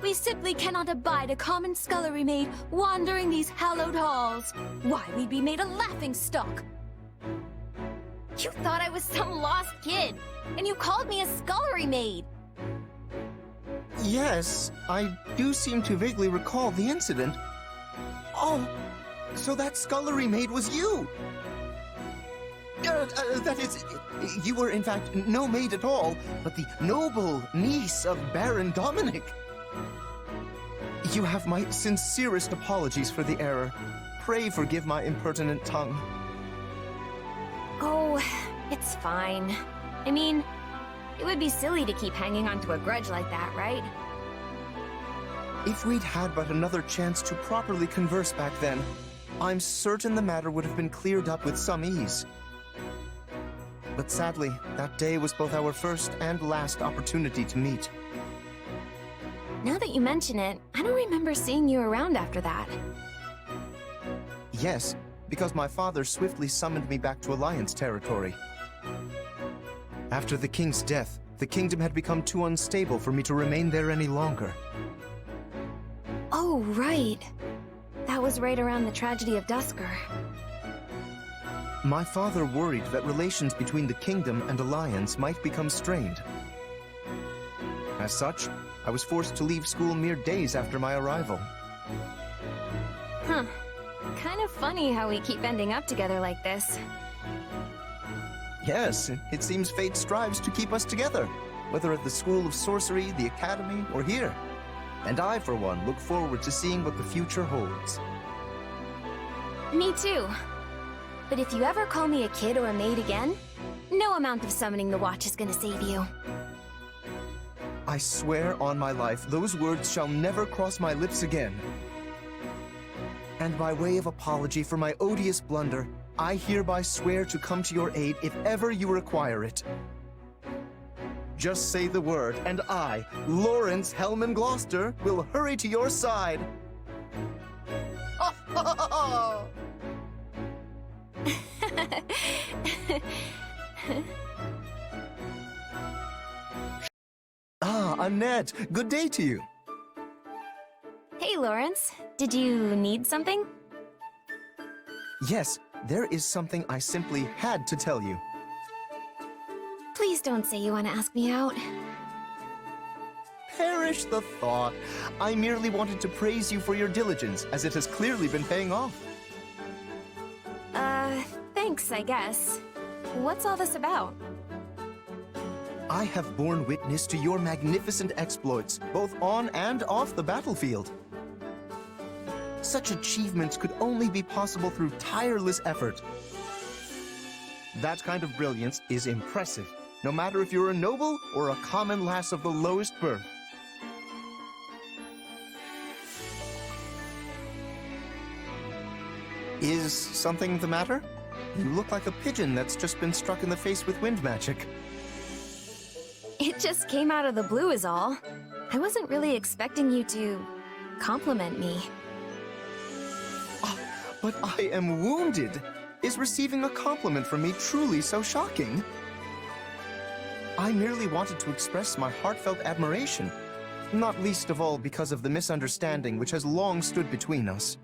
We simply cannot abide a common scullery maid wandering these hallowed halls. Why, we'd be made a laughingstock. You thought I was some lost kid, and you called me a scullery maid. Yes, I do seem to vaguely recall the incident. Oh, so that scullery maid was you! That is, you were in fact no maid at all, but the noble niece of Baron Dominic. You have my sincerest apologies for the error. Pray forgive my impertinent tongue. Oh, it's fine. I mean, it would be silly to keep hanging on to a grudge like that, right? If we'd had but another chance to properly converse back then, I'm certain the matter would have been cleared up with some ease. But sadly, that day was both our first and last opportunity to meet. Now that you mention it, I don't remember seeing you around after that. Yes, because my father swiftly summoned me back to Alliance territory. After the king's death, the kingdom had become too unstable for me to remain there any longer. Oh, right. That was right around the tragedy of Dusker. My father worried that relations between the kingdom and Alliance might become strained. As such, I was forced to leave school mere days after my arrival. Huh. Kind of funny how we keep ending up together like this. Yes, it seems fate strives to keep us together, whether at the School of Sorcery, the Academy, or here. And I, for one, look forward to seeing what the future holds. Me too. But if you ever call me a kid or a maid again, no amount of summoning the watch is gonna save you. I swear on my life, those words shall never cross my lips again. And by way of apology for my odious blunder, I hereby swear to come to your aid if ever you require it. Just say the word, and I, Lorenz Hellman Gloucester, will hurry to your side. Ah, Annette, good day to you. Hey, Lorenz. Did you need something? Yes, there is something I simply had to tell you. Please don't say you want to ask me out. Perish the thought. I merely wanted to praise you for your diligence, as it has clearly been paying off. Thanks, I guess. What's all this about? I have borne witness to your magnificent exploits, both on and off the battlefield. Such achievements could only be possible through tireless effort. That kind of brilliance is impressive, no matter if you're a noble or a common lass of the lowest birth. Is something the matter? You look like a pigeon that's just been struck in the face with wind magic. It just came out of the blue is all. I wasn't really expecting you to compliment me. Oh, but I am wounded. Is receiving a compliment from me truly so shocking? I merely wanted to express my heartfelt admiration, not least of all because of the misunderstanding which has long stood between us.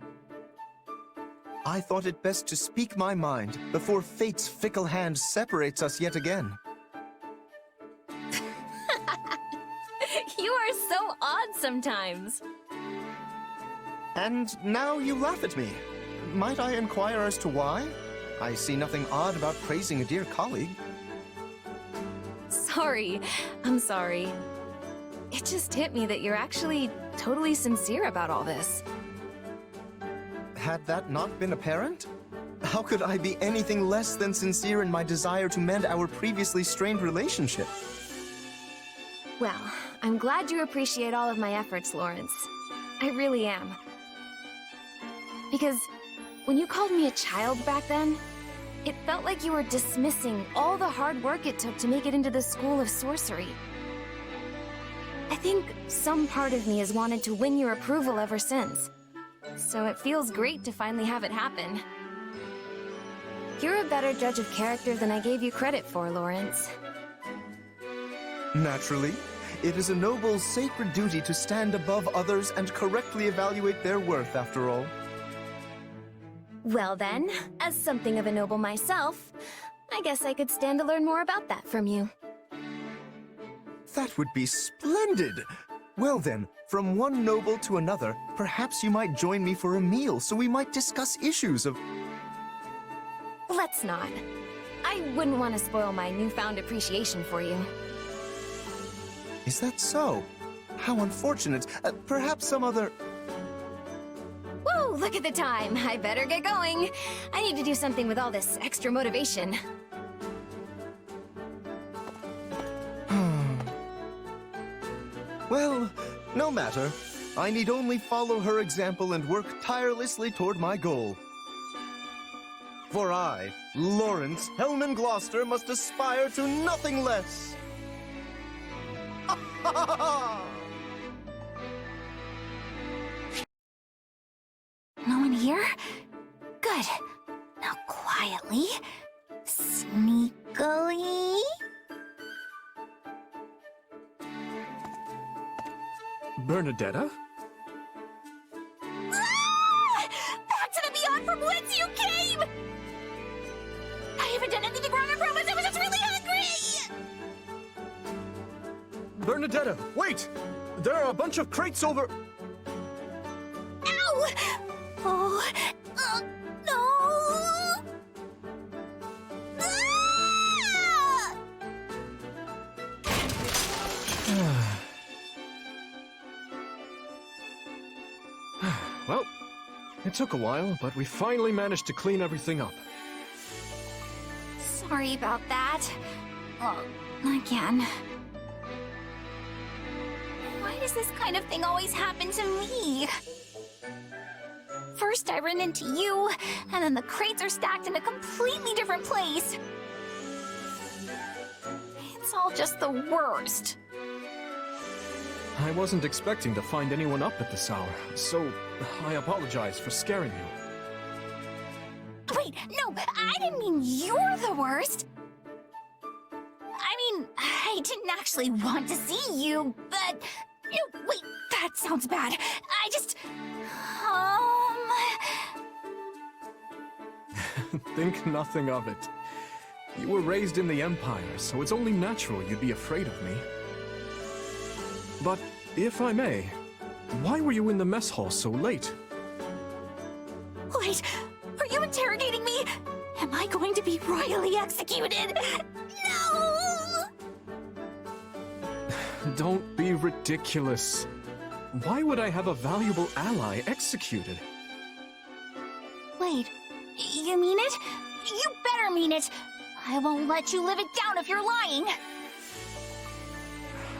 I thought it best to speak my mind before fate's fickle hand separates us yet again. You are so odd sometimes. And now you laugh at me. Might I inquire as to why? I see nothing odd about praising a dear colleague. Sorry. I'm sorry. It just hit me that you're actually totally sincere about all this. Had that not been apparent? How could I be anything less than sincere in my desire to mend our previously strained relationship? Well, I'm glad you appreciate all of my efforts, Lorenz. I really am. Because when you called me a child back then, it felt like you were dismissing all the hard work it took to make it into the School of Sorcery. I think some part of me has wanted to win your approval ever since. So it feels great to finally have it happen. You're a better judge of character than I gave you credit for, Lorenz. Naturally. It is a noble, sacred duty to stand above others and correctly evaluate their worth, after all. Well then, as something of a noble myself, I guess I could stand to learn more about that from you. That would be splendid! Well then, from one noble to another, perhaps you might join me for a meal so we might discuss issues of... Let's not. I wouldn't want to spoil my newfound appreciation for you. Is that so? How unfortunate. Perhaps some other... Whoa, look at the time. I better get going. I need to do something with all this extra motivation. Well, no matter. I need only follow her example and work tirelessly toward my goal. For I, Lorenz Hellman Gloucester, must aspire to nothing less. No one here? Good. Now quietly, sneakily... Bernadetta? Ah! Back to the beyond from whence you came! I haven't done anything wrong, I promise. I was just really hungry! Bernadetta, wait! There are a bunch of crates over... Ow! Oh, no! Ah! Well, it took a while, but we finally managed to clean everything up. Sorry about that. Oh, again. Why does this kind of thing always happen to me? First I run into you, and then the crates are stacked in a completely different place. It's all just the worst. I wasn't expecting to find anyone up at this hour, so I apologize for scaring you. Wait, no, I didn't mean you're the worst. I mean, I didn't actually want to see you, but... No, wait, that sounds bad. I just... Think nothing of it. You were raised in the Empire, so it's only natural you'd be afraid of me. But, if I may, why were you in the mess hall so late? Wait, are you interrogating me? Am I going to be royally executed? No! Don't be ridiculous. Why would I have a valuable ally executed? Wait, you mean it? You better mean it! I won't let you live it down if you're lying!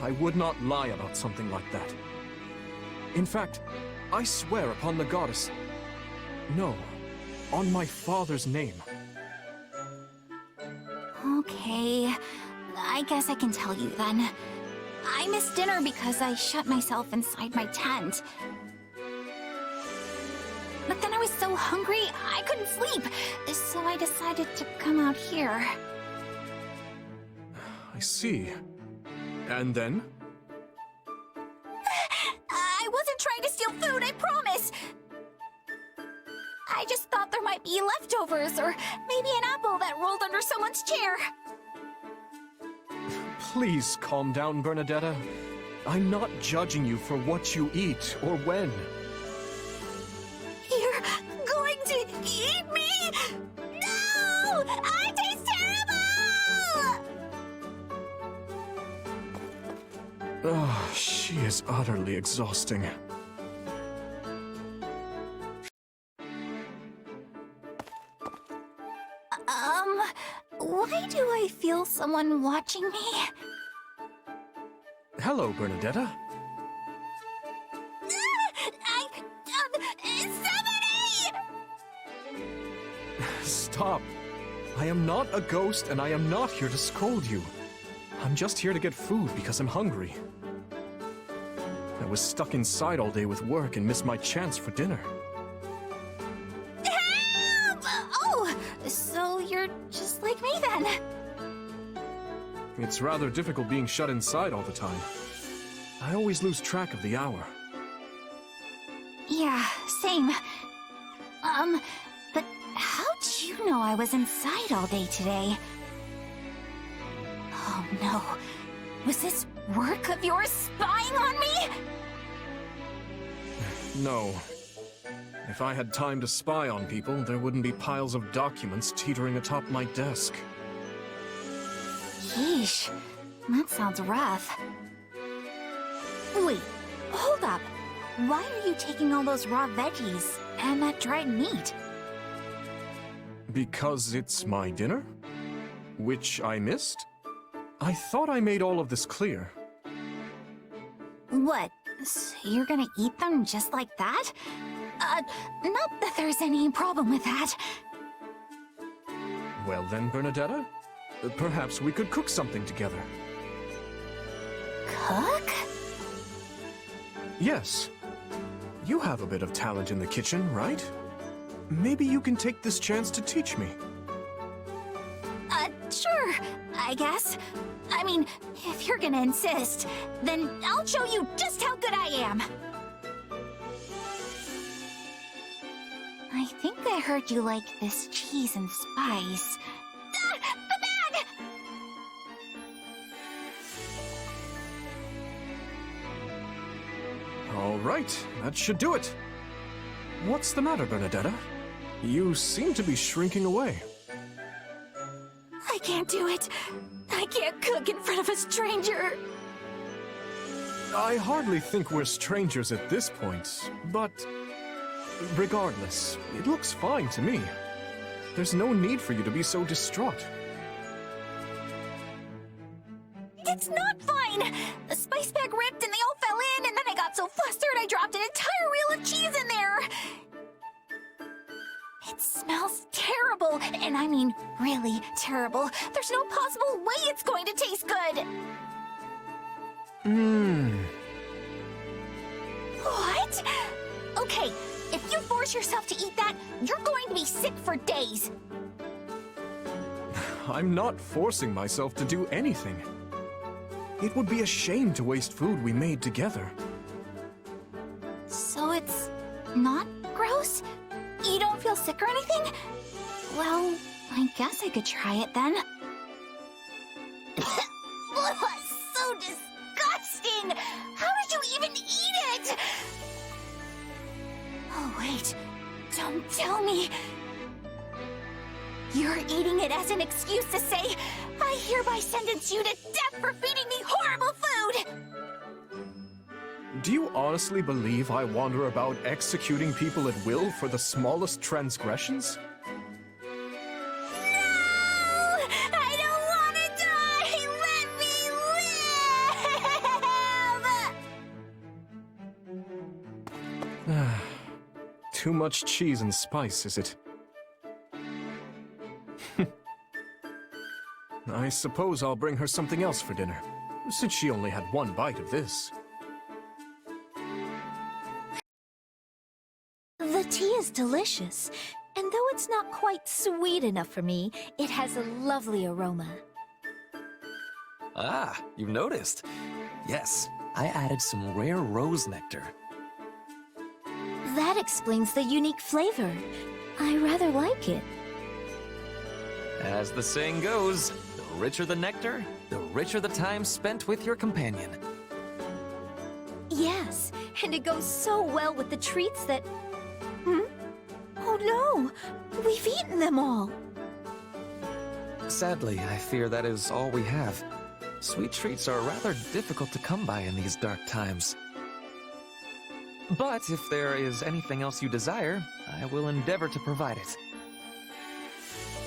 I would not lie about something like that. In fact, I swear upon the goddess... No, on my father's name. Okay, I guess I can tell you then. I missed dinner because I shut myself inside my tent. But then I was so hungry, I couldn't sleep, so I decided to come out here. I see. And then? I wasn't trying to steal food, I promise! I just thought there might might be leftovers, or maybe an apple that rolled under someone's chair. Please calm down, Bernadetta. I'm not judging you for what you eat or when. You're going to eat me? No! I taste terrible! Oh, she is utterly exhausting. Why do I feel someone watching me? Hello, Bernadetta. Somebody! Stop. I am not a ghost, and I am not here to scold you. I'm just here to get food because I'm hungry. I was stuck inside all day with work and missed my chance for dinner. Help! Oh, so you're just like me then. It's rather difficult being shut inside all the time. I always lose track of the hour. Yeah, same. But how'd you know I was inside all day today? Oh no. Was this work of yours spying on me? No. If I had time to spy on people, there wouldn't be piles of documents teetering atop my desk. Yeesh, that sounds rough. Wait, hold up. Why are you taking all those raw veggies and that dried meat? Because it's my dinner? Which I missed? I thought I made all of this clear. What? So you're gonna eat them just like that? Not that there's any problem with that. Well then, Bernadetta, perhaps we could cook something together. Cook? Yes. You have a bit of talent in the kitchen, right? Maybe you can take this chance to teach me. Sure, I guess. I mean, if you're gonna insist, then I'll show you just how good I am. I think I heard you like this cheese and spice. The bag! All right, that should do it. What's the matter, Bernadetta? You seem to be shrinking away. I can't do it. I can't cook in front of a stranger. I hardly think we're strangers at this point, but regardless, it looks fine to me. There's no need for you to be so distraught. It's not fine! The spice bag ripped and they all fell in, and then I got so flustered I dropped an entire reel of cheese in there! It smells terrible, and I mean really terrible. There's no possible way it's going to taste good! What? Okay, if you force yourself to eat that, you're going to be sick for days. I'm not forcing myself to do anything. It would be a shame to waste food we made together. So it's not gross? You don't feel sick or anything? Well, I guess I could try it then. So disgusting! How did you even eat it? Oh, wait. Don't tell me. You're eating it as an excuse to say, I hereby sentence you to death for feeding me horrible food! Do you honestly believe I wander about executing people at will for the smallest transgressions? No! I don't want to die! Let me live! Too much cheese and spice, is it? I suppose I'll bring her something else for dinner, since she only had one bite of this. The tea is delicious, and though it's not quite sweet enough for me, it has a lovely aroma. Ah, you've noticed. Yes, I added some rare rose nectar. That explains the unique flavor. I rather like it. As the saying goes, the richer the nectar, the richer the time spent with your companion. Yes, and it goes so well with the treats that... Oh no! We've eaten them all! Sadly, I fear that is all we have. Sweet treats are rather difficult to come by in these dark times. But if there is anything else you desire, I will endeavor to provide it.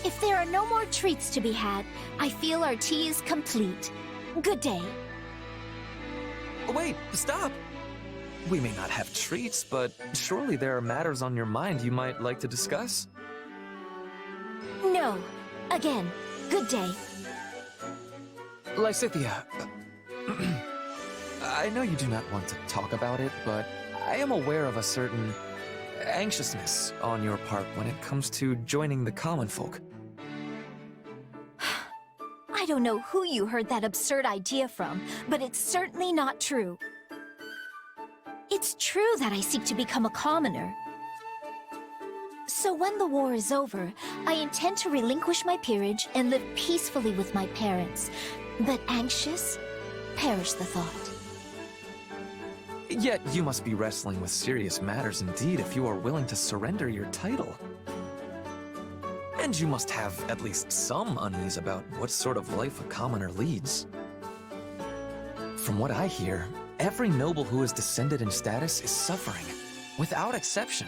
If there are no more treats to be had, I feel our tea is complete. Good day. Wait, stop! We may not have treats, but surely there are matters on your mind you might like to discuss? No. Again, good day. Lysithea, I know you do not want to talk about it, but I am aware of a certain anxiousness on your part when it comes to joining the common folk. I don't know who you heard that absurd idea from, but it's certainly not true. It's true that I seek to become a commoner. So when the war is over, I intend to relinquish my peerage and live peacefully with my parents. But anxious? Perish the thought. Yet you must be wrestling with serious matters indeed if you are willing to surrender your title. And you must have at least some unease about what sort of life a commoner leads. From what I hear, every noble who is descended in status is suffering, without exception.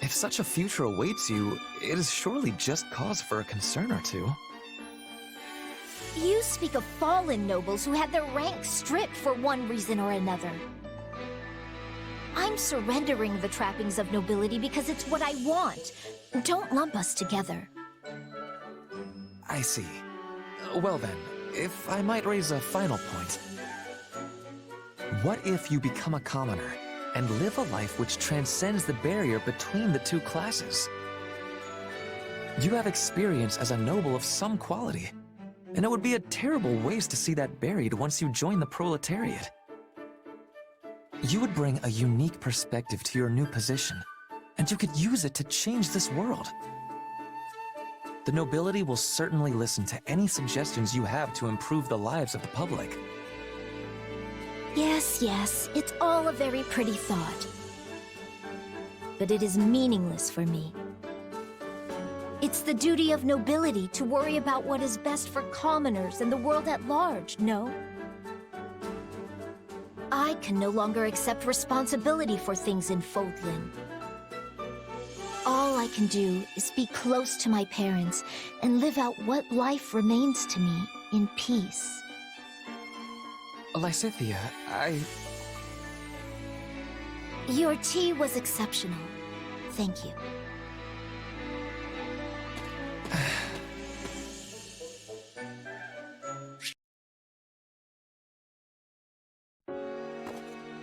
If such a future awaits you, it is surely just cause for a concern or two. You speak of fallen nobles who had their ranks stripped for one reason or another. I'm surrendering the trappings of nobility because it's what I want. Don't lump us together. I see. Well then, if I might raise a final point. What if you become a commoner and live a life which transcends the barrier between the two classes? You have experience as a noble of some quality, and it would be a terrible waste to see that buried once you join the proletariat. You would bring a unique perspective to your new position, and you could use it to change this world. The nobility will certainly listen to any suggestions you have to improve the lives of the public. Yes, it's all a very pretty thought. But it is meaningless for me. It's the duty of nobility to worry about what is best for commoners and the world at large, no? I can no longer accept responsibility for things in Fodlan. All I can do is be close to my parents and live out what life remains to me in peace. Lysithea, Your tea was exceptional. Thank you.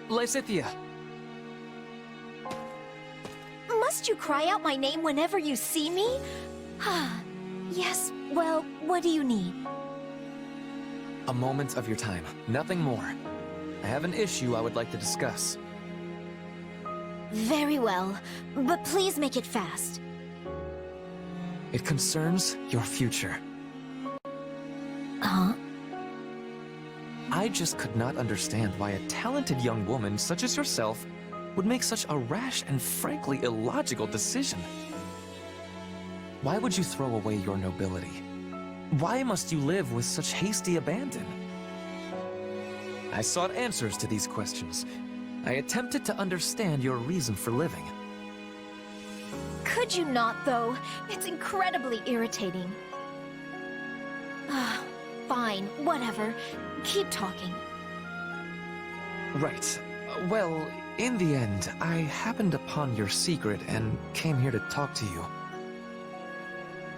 Lysithea! Must you cry out my name whenever you see me? Yes, well, what do you need? A moment of your time, nothing more. I have an issue I would like to discuss. Very well, but please make it fast. It concerns your future. Huh? I just could not understand why a talented young woman such as yourself would make such a rash and frankly illogical decision. Why would you throw away your nobility? Why must you live with such hasty abandon? I sought answers to these questions. I attempted to understand your reason for living. Could you not, though? It's incredibly irritating. Fine, whatever. Keep talking. Right. Well, in the end, I happened upon your secret and came here to talk to you.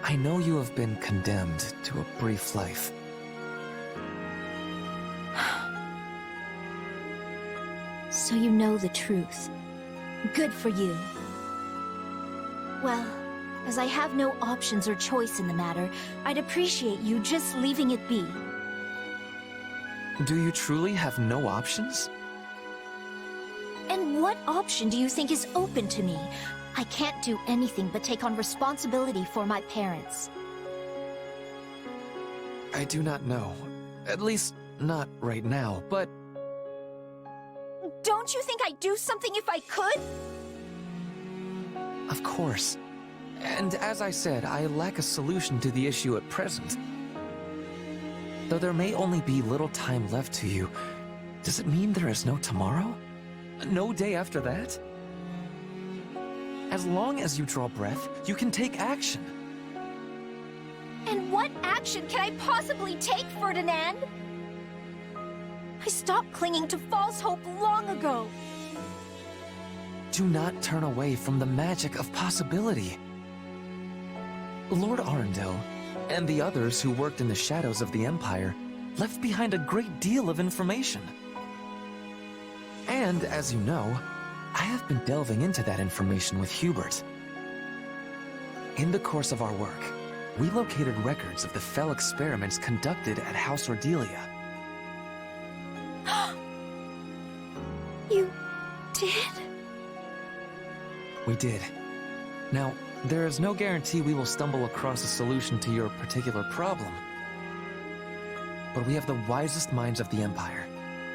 I know you have been condemned to a brief life. So you know the truth. Good for you. Well, as I have no options or choice in the matter, I'd appreciate you just leaving it be. Do you truly have no options? And what option do you think is open to me? I can't do anything but take on responsibility for my parents. I do not know. At least, not right now, but... Don't you think I'd do something if I could? Of course. And as I said, I lack a solution to the issue at present. Though there may only be little time left to you, does it mean there is no tomorrow? No day after that? As long as you draw breath, you can take action. And what action can I possibly take, Ferdinand? I stopped clinging to false hope long ago. Do not turn away from the magic of possibility. Lord Arundel, and the others who worked in the shadows of the Empire, left behind a great deal of information. And, as you know, I have been delving into that information with Hubert. In the course of our work, we located records of the fell experiments conducted at House Ordelia. You did? We did. Now, there is no guarantee we will stumble across a solution to your particular problem. But we have the wisest minds of the Empire,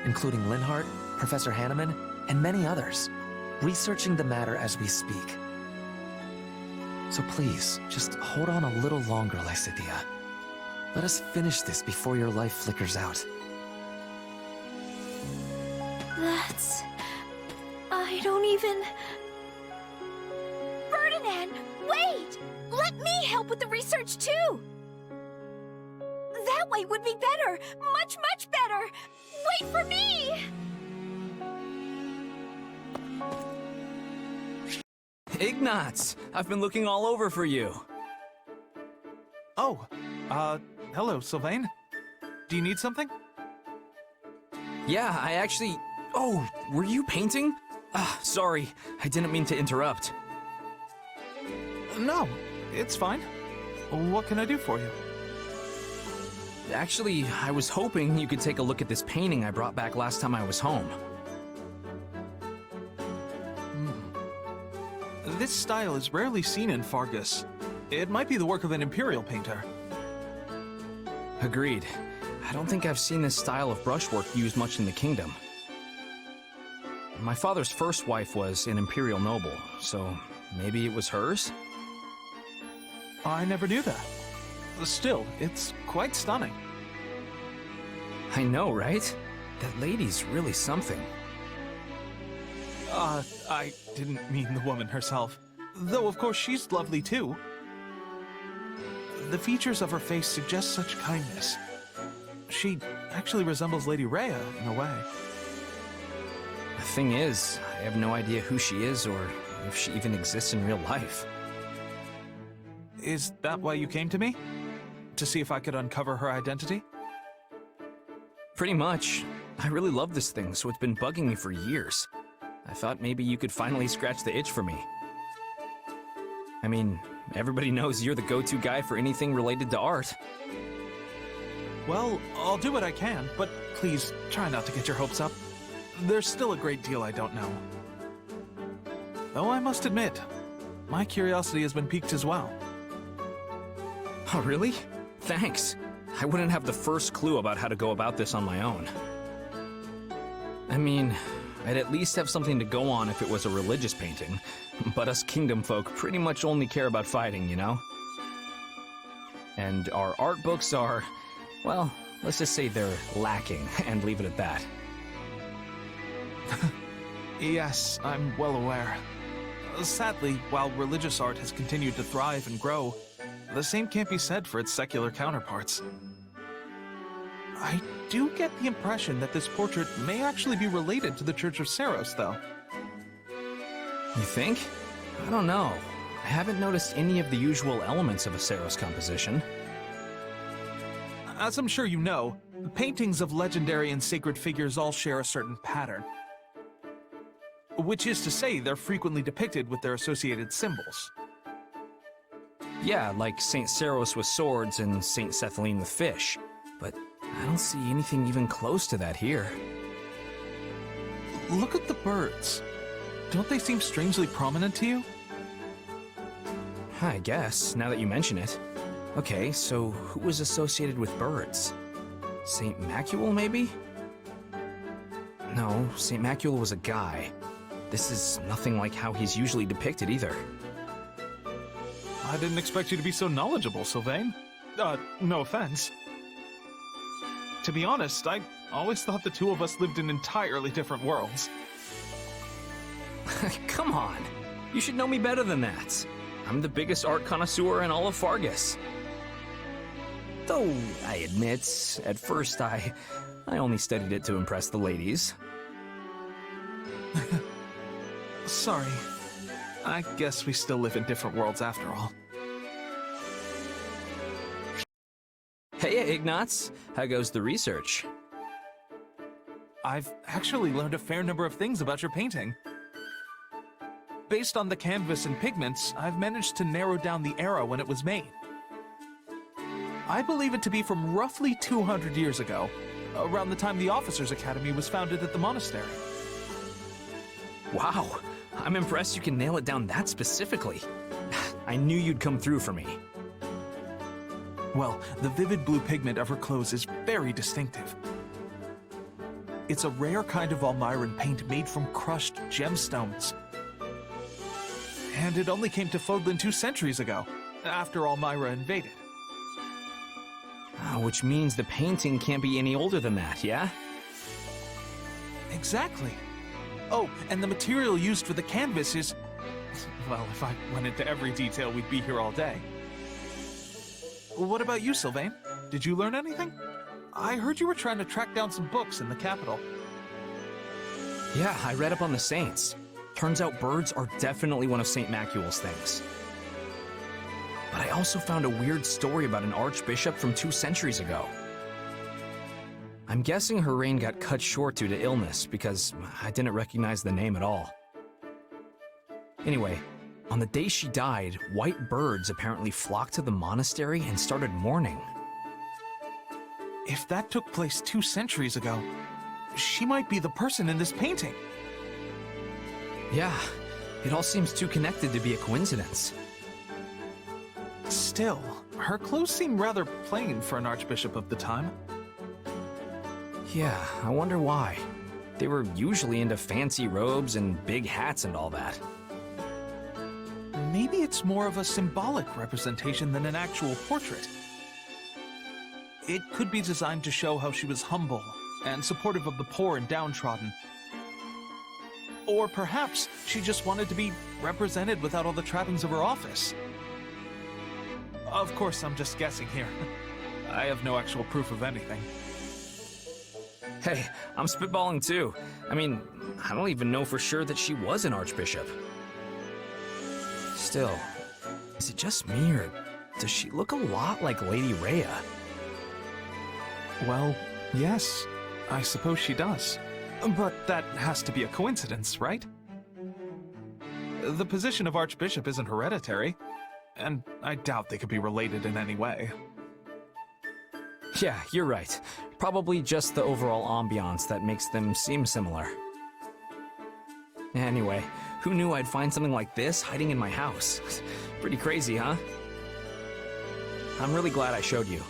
including Linhardt, Professor Hanneman, and many others, researching the matter as we speak. So please, just hold on a little longer, Lysithea. Let us finish this before your life flickers out. That's... I don't even... Ferdinand, wait! Let me help with the research too! That way would be better! Much, much better! Wait for me! Ignatz! I've been looking all over for you. Oh, hello, Sylvain. Do you need something? Yeah, I actually... Oh, were you painting? Sorry, I didn't mean to interrupt. No, it's fine. What can I do for you? Actually, I was hoping you could take a look at this painting I brought back last time I was home. This style is rarely seen in Fargus. It might be the work of an Imperial painter. Agreed. I don't think I've seen this style of brushwork used much in the kingdom. My father's first wife was an Imperial noble, so maybe it was hers? I never knew that. Still, it's quite stunning. I know, right? That lady's really something. I didn't mean the woman herself. Though, of course, she's lovely too. The features of her face suggest such kindness. She actually resembles Lady Rhea in a way. The thing is, I have no idea who she is or if she even exists in real life. Is that why you came to me? To see if I could uncover her identity? Pretty much. I really love this thing, so it's been bugging me for years. I thought maybe you could finally scratch the itch for me. I mean, everybody knows you're the go-to guy for anything related to art. Well, I'll do what I can, but please try not to get your hopes up. There's still a great deal I don't know. Though I must admit, my curiosity has been piqued as well. Oh, really? Thanks. I wouldn't have the first clue about how to go about this on my own. I mean, I'd at least have something to go on if it was a religious painting, but us kingdom folk pretty much only care about fighting, you know? And our art books are, well, let's just say they're lacking, and leave it at that. Yes, I'm well aware. Sadly, while religious art has continued to thrive and grow, the same can't be said for its secular counterparts. I do get the impression that this portrait may actually be related to the Church of Seiros, though. You think? I don't know. I haven't noticed any of the usual elements of a Seiros composition. As I'm sure you know, paintings of legendary and sacred figures all share a certain pattern. Which is to say, they're frequently depicted with their associated symbols. Yeah, like St. Seiros with swords and St. Sethaline with fish. But I don't see anything even close to that here. Look at the birds. don't they seem strangely prominent to you? I guess, now that you mention it. Okay, so who was associated with birds? St. Macule, maybe? No, St. Macule was a guy. This is nothing like how he's usually depicted either. I didn't expect you to be so knowledgeable, Sylvain. No offense. To be honest, I always thought the two of us lived in entirely different worlds. Come on! You should know me better than that. I'm the biggest art connoisseur in all of Fargus. Though, I admit, at first I only studied it to impress the ladies. Sorry. I guess we still live in different worlds after all. Hey, Ignatz. How goes the research? I've actually learned a fair number of things about your painting. Based on the canvas and pigments, I've managed to narrow down the era when it was made. I believe it to be from roughly 200 years ago, around the time the Officers' Academy was founded at the monastery. Wow, I'm impressed you can nail it down that specifically. I knew you'd come through for me. Well, the vivid blue pigment of her clothes is very distinctive. It's a rare kind of Almiran paint made from crushed gemstones. And it only came to Fodlan 2 centuries ago, after Almira invaded. Which means the painting can't be any older than that, yeah? Exactly. Oh, and the material used for the canvas is... Well, if I went into every detail, we'd be here all day. What about you, Sylvain? Did you learn anything? I heard you were trying to track down some books in the capital. Yeah, I read up on the saints. Turns out birds are definitely one of St. Macule's things. But I also found a weird story about an archbishop from 2 centuries ago. I'm guessing her reign got cut short due to illness because I didn't recognize the name at all. Anyway, on the day she died, white birds apparently flocked to the monastery and started mourning. If that took place 2 centuries ago, she might be the person in this painting. Yeah, it all seems too connected to be a coincidence. Still, her clothes seem rather plain for an archbishop of the time. Yeah, I wonder why. They were usually into fancy robes and big hats and all that. Maybe it's more of a symbolic representation than an actual portrait. It could be designed to show how she was humble and supportive of the poor and downtrodden. Or perhaps she just wanted to be represented without all the trappings of her office. Of course, I'm just guessing here. I have no actual proof of anything. Hey, I'm spitballing too. I mean, I don't even know for sure that she was an archbishop. Still, is it just me or does she look a lot like Lady Rhea? Well, yes, I suppose she does. But that has to be a coincidence, right? The position of archbishop isn't hereditary, and I doubt they could be related in any way. Yeah, you're right. Probably just the overall ambiance that makes them seem similar. Anyway, who knew I'd find something like this hiding in my house? Pretty crazy, huh? I'm really glad I showed you.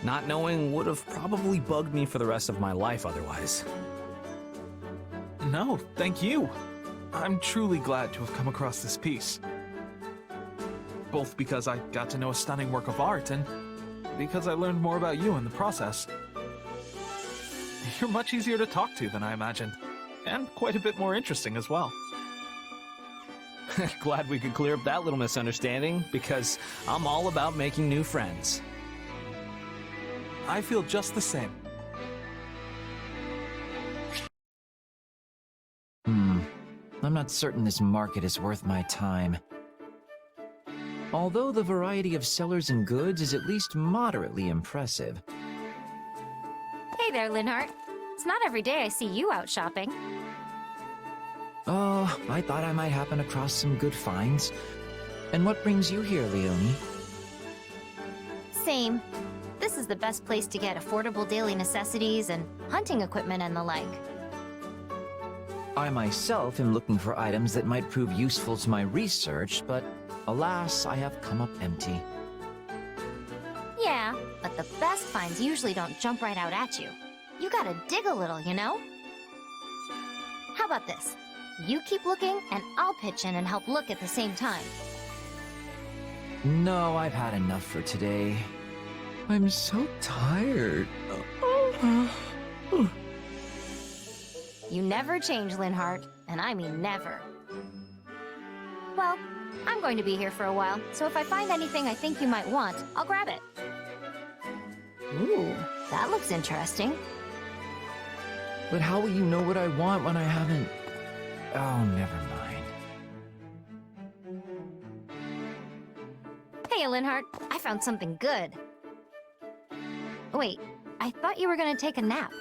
Not knowing would have probably bugged me for the rest of my life otherwise. No, thank you. I'm truly glad to have come across this piece. Both because I got to know a stunning work of art and because I learned more about you in the process. You're much easier to talk to than I imagined, and quite a bit more interesting as well. Glad we could clear up that little misunderstanding, because I'm all about making new friends. I feel just the same. I'm not certain this market is worth my time. Although the variety of sellers and goods is at least moderately impressive. Hey there, Linhardt. It's not every day I see you out shopping. Oh, I thought I might happen across some good finds. And what brings you here, Leonie? Same. This is the best place to get affordable daily necessities and hunting equipment and the like. I myself am looking for items that might prove useful to my research, but alas, I have come up empty. Yeah, but the best finds usually don't jump right out at you. You gotta dig a little, you know? How about this? You keep looking, and I'll pitch in and help look at the same time. No, I've had enough for today. I'm so tired. You never change, Linhardt, and I mean never. Well, I'm going to be here for a while, so if I find anything I think you might want, I'll grab it. Ooh, that looks interesting. But how will you know what I want when I haven't... Oh, never mind. Hey, Linhardt, I found something good. Wait, I thought you were gonna take a nap.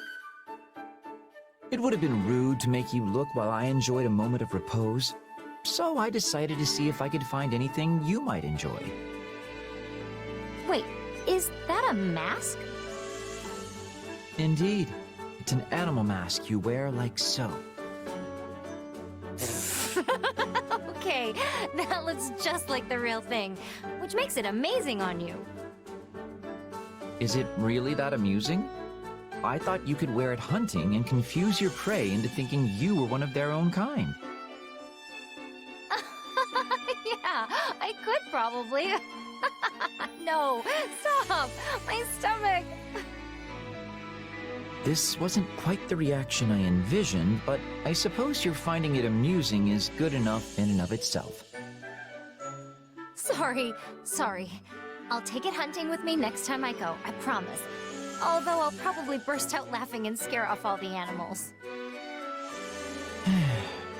It would have been rude to make you look while I enjoyed a moment of repose, so I decided to see if I could find anything you might enjoy. Wait, is that a mask? Indeed. It's an animal mask you wear like so. Okay, that looks just like the real thing, which makes it amazing on you. Is it really that amusing? I thought you could wear it hunting and confuse your prey into thinking you were one of their own kind. Yeah, I could probably. No, stop! My stomach! This wasn't quite the reaction I envisioned, but I suppose your finding it amusing is good enough in and of itself. Sorry. I'll take it hunting with me next time I go, I promise. Although I'll probably burst out laughing and scare off all the animals.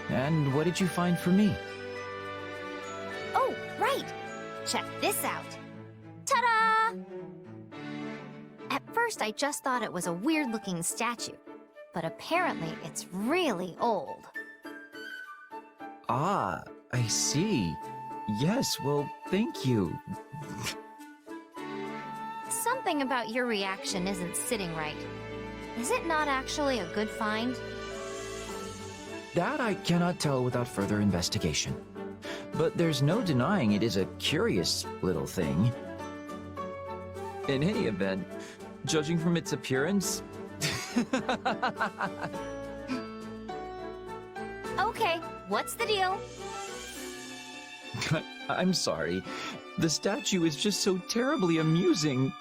And what did you find for me? Oh, right! Check this out! Ta-da! At first, I just thought it was a weird-looking statue, but apparently it's really old. Ah, I see. Yes, well, thank you. Something about your reaction isn't sitting right. Is it not actually a good find? That I cannot tell without further investigation. But there's no denying it is a curious little thing. In any event, judging from its appearance... Okay, what's the deal? I'm sorry. The statue is just so terribly amusing.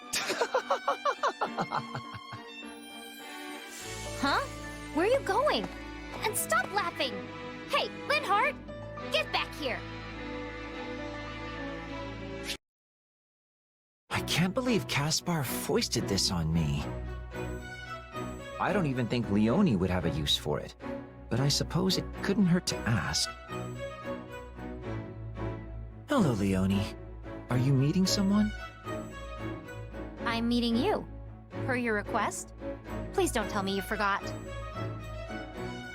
Huh? Where are you going? And stop laughing! Hey, Linhardt! Get back here! I can't believe Caspar foisted this on me. I don't even think Leonie would have a use for it, but I suppose it couldn't hurt to ask. Hello, Leonie. Are you meeting someone? I'm meeting you. Per your request? Please don't tell me you forgot.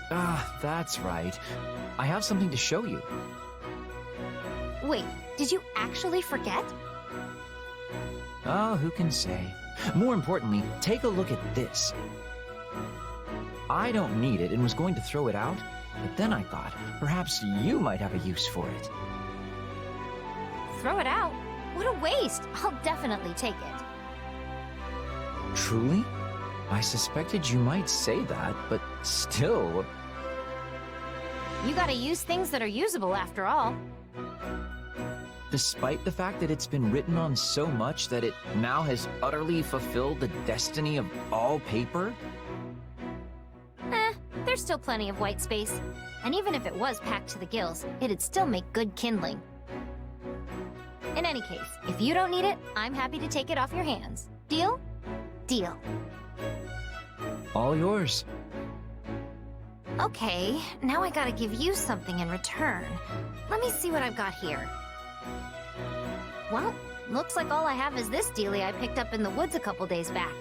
Ah, that's right. I have something to show you. Wait, did you actually forget? Oh, who can say? More importantly, take a look at this. I don't need it and was going to throw it out, but then I thought perhaps you might have a use for it. Throw it out? What a waste! I'll definitely take it. Truly? I suspected you might say that, but still... You gotta use things that are usable after all. Despite the fact that it's been written on so much that it now has utterly fulfilled the destiny of all paper? There's still plenty of white space. And even if it was packed to the gills, it'd still make good kindling. In any case, if you don't need it, I'm happy to take it off your hands. Deal? Deal. All yours. Okay, now I gotta give you something in return. Let me see what I've got here. Well, looks like all I have is this dealie I picked up in the woods a couple days back.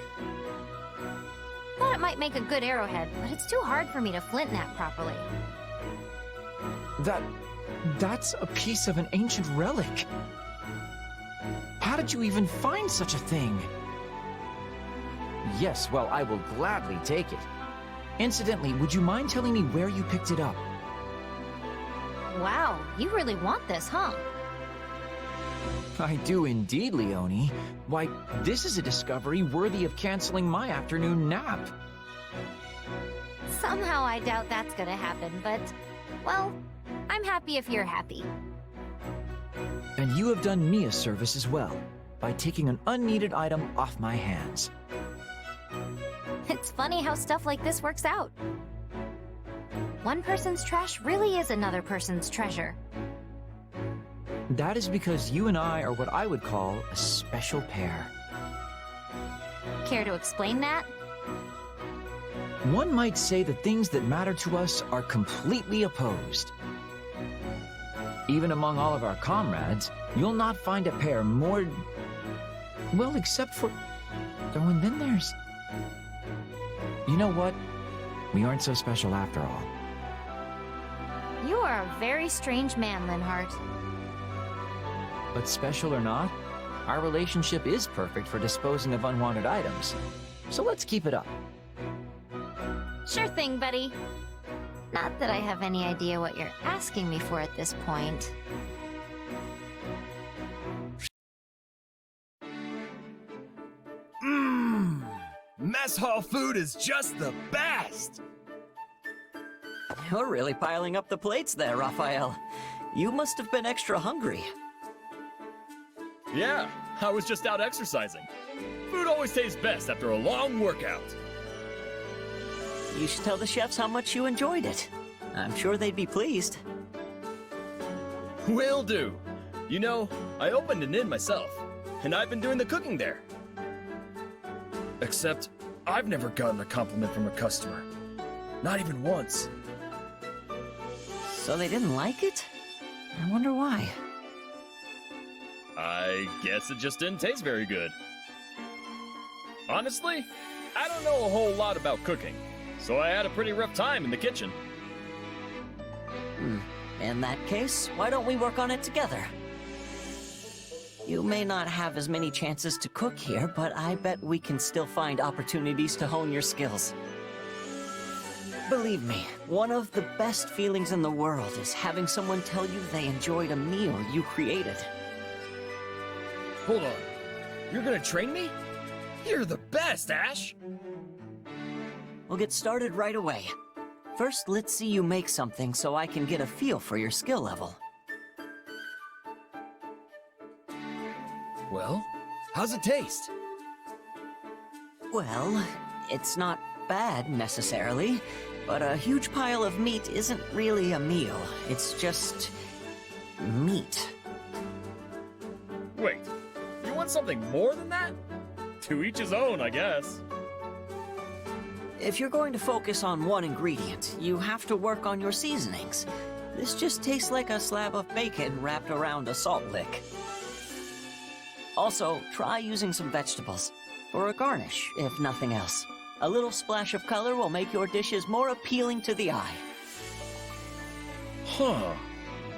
Thought it might make a good arrowhead, but it's too hard for me to flint knap properly. That's a piece of an ancient relic. How did you even find such a thing? Yes, well, I will gladly take it. Incidentally, would you mind telling me where you picked it up? Wow, you really want this, huh? I do indeed, Leonie. Why, this is a discovery worthy of canceling my afternoon nap. Somehow I doubt that's gonna happen, but, well, I'm happy if you're happy. And you have done me a service as well, by taking an unneeded item off my hands. It's funny how stuff like this works out. One person's trash really is another person's treasure. That is because you and I are what I would call a special pair. Care to explain that? One might say the things that matter to us are completely opposed. Even among all of our comrades, you'll not find a pair more... well, except for... oh, and then there's... you know what? We aren't so special after all. You are a very strange man, Linhardt. But special or not, our relationship is perfect for disposing of unwanted items. So let's keep it up. Sure thing, buddy. Not that I have any idea what you're asking me for at this point. Mess hall food is just the best! You're really piling up the plates there, Raphael. You must have been extra hungry. Yeah, I was just out exercising. Food always tastes best after a long workout. You should tell the chefs how much you enjoyed it. I'm sure they'd be pleased. Will do. You know, I opened an inn myself, and I've been doing the cooking there. Except, I've never gotten a compliment from a customer. Not even once. So they didn't like it? I wonder why. I guess it just didn't taste very good. Honestly, I don't know a whole lot about cooking, so I had a pretty rough time in the kitchen. In that case, why don't we work on it together? You may not have as many chances to cook here, but I bet we can still find opportunities to hone your skills. Believe me, one of the best feelings in the world is having someone tell you they enjoyed a meal you created. Hold on. You're gonna train me? You're the best, Ashe! We'll get started right away. First, let's see you make something so I can get a feel for your skill level. Well, how's it taste? Well, it's not bad necessarily, but a huge pile of meat isn't really a meal. It's just... meat. Wait, you want something more than that? To each his own, I guess. If you're going to focus on one ingredient, you have to work on your seasonings. This just tastes like a slab of bacon wrapped around a salt lick. Also, try using some vegetables, for a garnish, if nothing else. A little splash of color will make your dishes more appealing to the eye. Huh.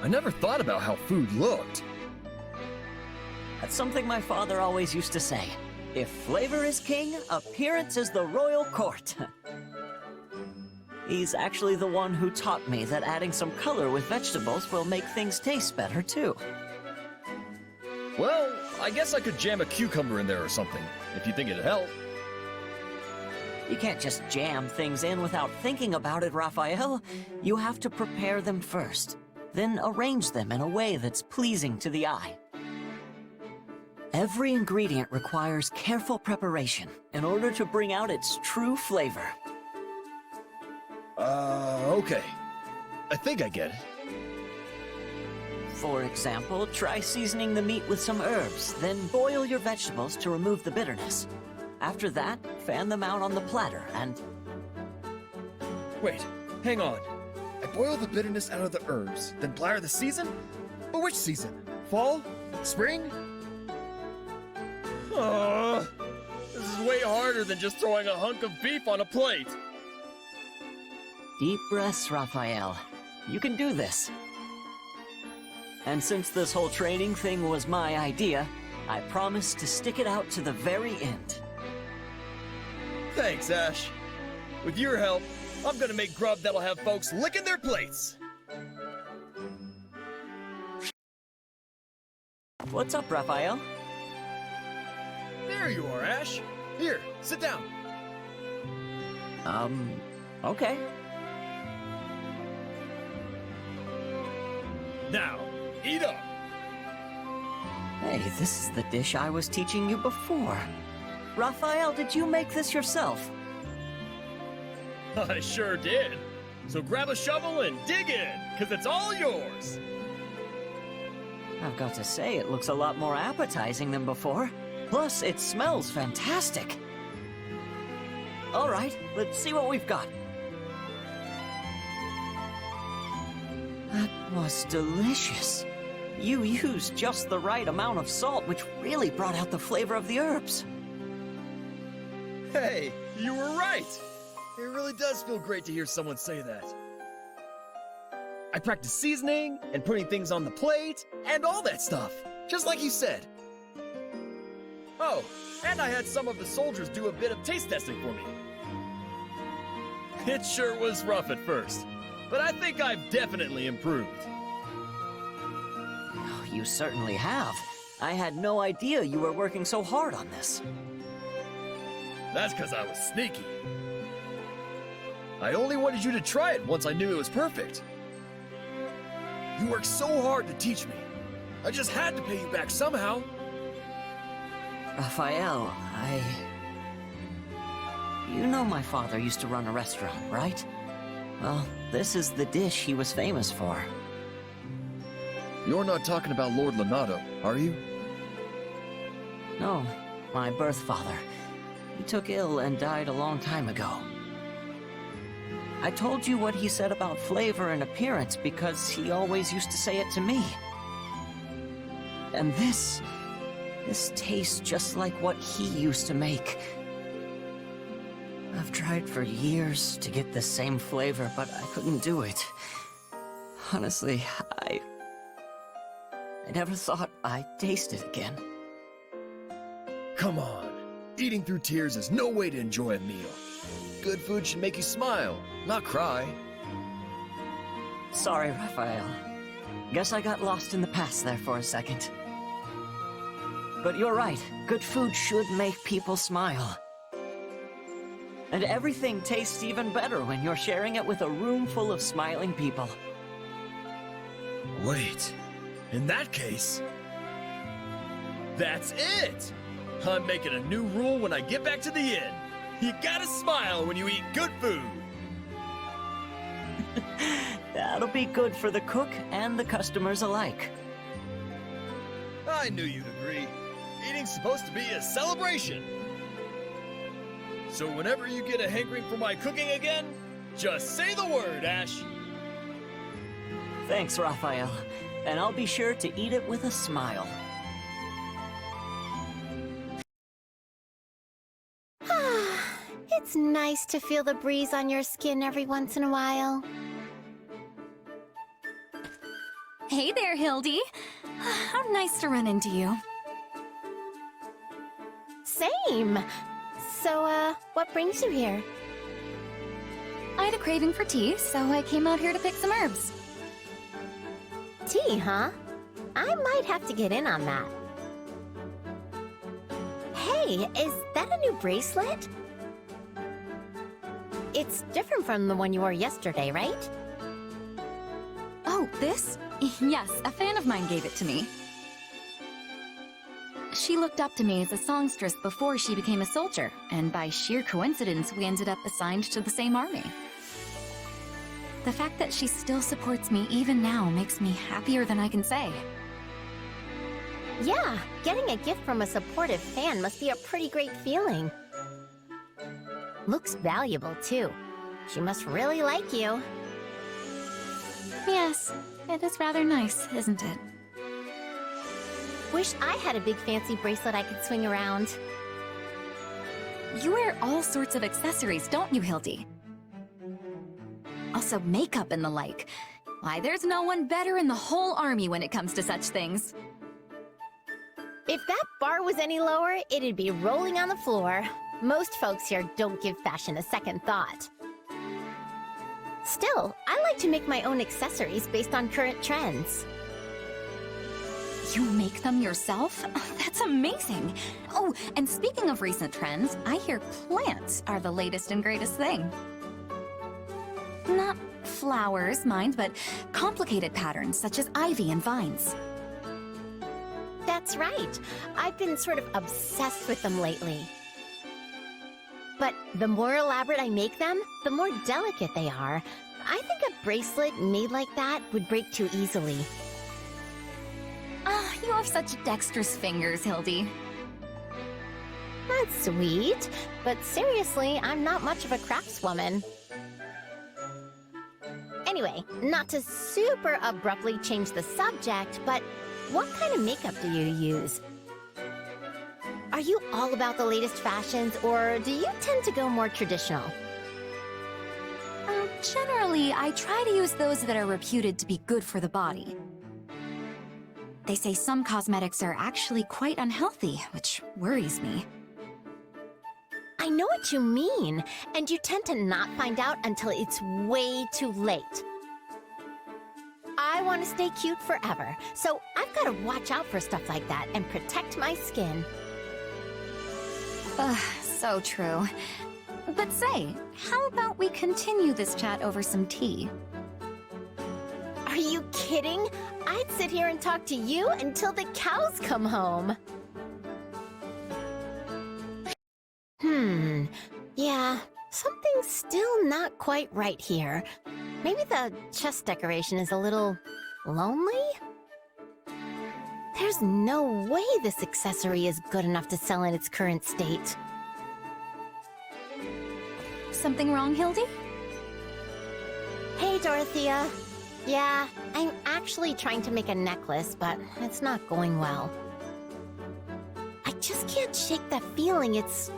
I never thought about how food looked. That's something my father always used to say. If flavor is king, appearance is the royal court. He's actually the one who taught me that adding some color with vegetables will make things taste better, too. Well, I guess I could jam a cucumber in there or something, if you think it'd help. You can't just jam things in without thinking about it, Raphael. You have to prepare them first, then arrange them in a way that's pleasing to the eye. Every ingredient requires careful preparation in order to bring out its true flavor. Okay. I think I get it. For example, try seasoning the meat with some herbs, then boil your vegetables to remove the bitterness. After that, fan them out on the platter and... Wait, hang on. I boil the bitterness out of the herbs, then platter the season? But which season? Fall? Spring? This is way harder than just throwing a hunk of beef on a plate. Deep breaths, Raphael. You can do this. And since this whole training thing was my idea, I promise to stick it out to the very end. Thanks, Ashe. With your help, I'm gonna make grub that'll have folks licking their plates. What's up, Raphael? There you are, Ashe. Here, sit down. Okay. Now, eat up. Hey, this is the dish I was teaching you before. Raphael, did you make this yourself? I sure did. So grab a shovel and dig in, because it's all yours. I've got to say, it looks a lot more appetizing than before. Plus, it smells fantastic. All right, let's see what we've got. That was delicious. You used just the right amount of salt, which really brought out the flavor of the herbs. Hey, you were right. It really does feel great to hear someone say that. I practiced seasoning and putting things on the plate and all that stuff, just like you said. Oh, and I had some of the soldiers do a bit of taste testing for me. It sure was rough at first, but I think I've definitely improved. Oh, you certainly have. I had no idea you were working so hard on this. That's because I was sneaky. I only wanted you to try it once I knew it was perfect. You worked so hard to teach me. I just had to pay you back somehow. Raphael, You know my father used to run a restaurant, right? Well, this is the dish he was famous for. You're not talking about Lord Leonardo, are you? No, my birth father. He took ill and died a long time ago. I told you what he said about flavor and appearance because he always used to say it to me. And this tastes just like what he used to make. I've tried for years to get the same flavor, but I couldn't do it. Honestly, I never thought I'd taste it again. Come on. Eating through tears is no way to enjoy a meal. Good food should make you smile, not cry. Sorry, Raphael. Guess I got lost in the past there for a second. But you're right. Good food should make people smile. And everything tastes even better when you're sharing it with a room full of smiling people. Wait, in that case, that's it! I'm making a new rule when I get back to the inn. You gotta smile when you eat good food. That'll be good for the cook and the customers alike. I knew you'd agree. Eating's supposed to be a celebration. So whenever you get a hankering for my cooking again, just say the word, Ashe. Thanks, Raphael. And I'll be sure to eat it with a smile. It's nice to feel the breeze on your skin every once in a while. Hey there, Hildy. How nice to run into you. Same. So, what brings you here? I had a craving for tea, so I came out here to pick some herbs. Tea, huh? I might have to get in on that. Hey, is that a new bracelet? It's different from the one you wore yesterday, right? Oh, this? Yes, a fan of mine gave it to me. She looked up to me as a songstress before she became a soldier, and by sheer coincidence, we ended up assigned to the same army. The fact that she still supports me even now makes me happier than I can say. Yeah, getting a gift from a supportive fan must be a pretty great feeling. Looks valuable, too. She must really like you. Yes, it is rather nice, isn't it? Wish I had a big fancy bracelet I could swing around. You wear all sorts of accessories, don't you, Hildy? Also makeup and the like. Why, there's no one better in the whole army when it comes to such things. If that bar was any lower, it'd be rolling on the floor. Most folks here don't give fashion a second thought. Still, I like to make my own accessories based on current trends. You make them yourself? That's amazing! Oh, and speaking of recent trends, I hear plants are the latest and greatest thing. Not flowers, mind, but complicated patterns such as ivy and vines. That's right. I've been sort of obsessed with them lately. But the more elaborate I make them, the more delicate they are. I think a bracelet made like that would break too easily. Ah, you have such dexterous fingers, Hildy. That's sweet, but seriously, I'm not much of a craftswoman. Anyway, not to super abruptly change the subject, but what kind of makeup do you use? Are you all about the latest fashions, or do you tend to go more traditional? Generally, I try to use those that are reputed to be good for the body. They say some cosmetics are actually quite unhealthy, which worries me. I know what you mean, and you tend to not find out until it's way too late. I want to stay cute forever, so I've got to watch out for stuff like that and protect my skin. Ugh, so true. But say, how about we continue this chat over some tea? Are you kidding? I'd sit here and talk to you until the cows come home. Yeah, something's still not quite right here. Maybe the chest decoration is a little lonely? There's no way this accessory is good enough to sell in its current state. Something wrong, Hildy? Hey, Dorothea. Yeah, I'm actually trying to make a necklace, but it's not going well. I just can't shake that feeling. It's,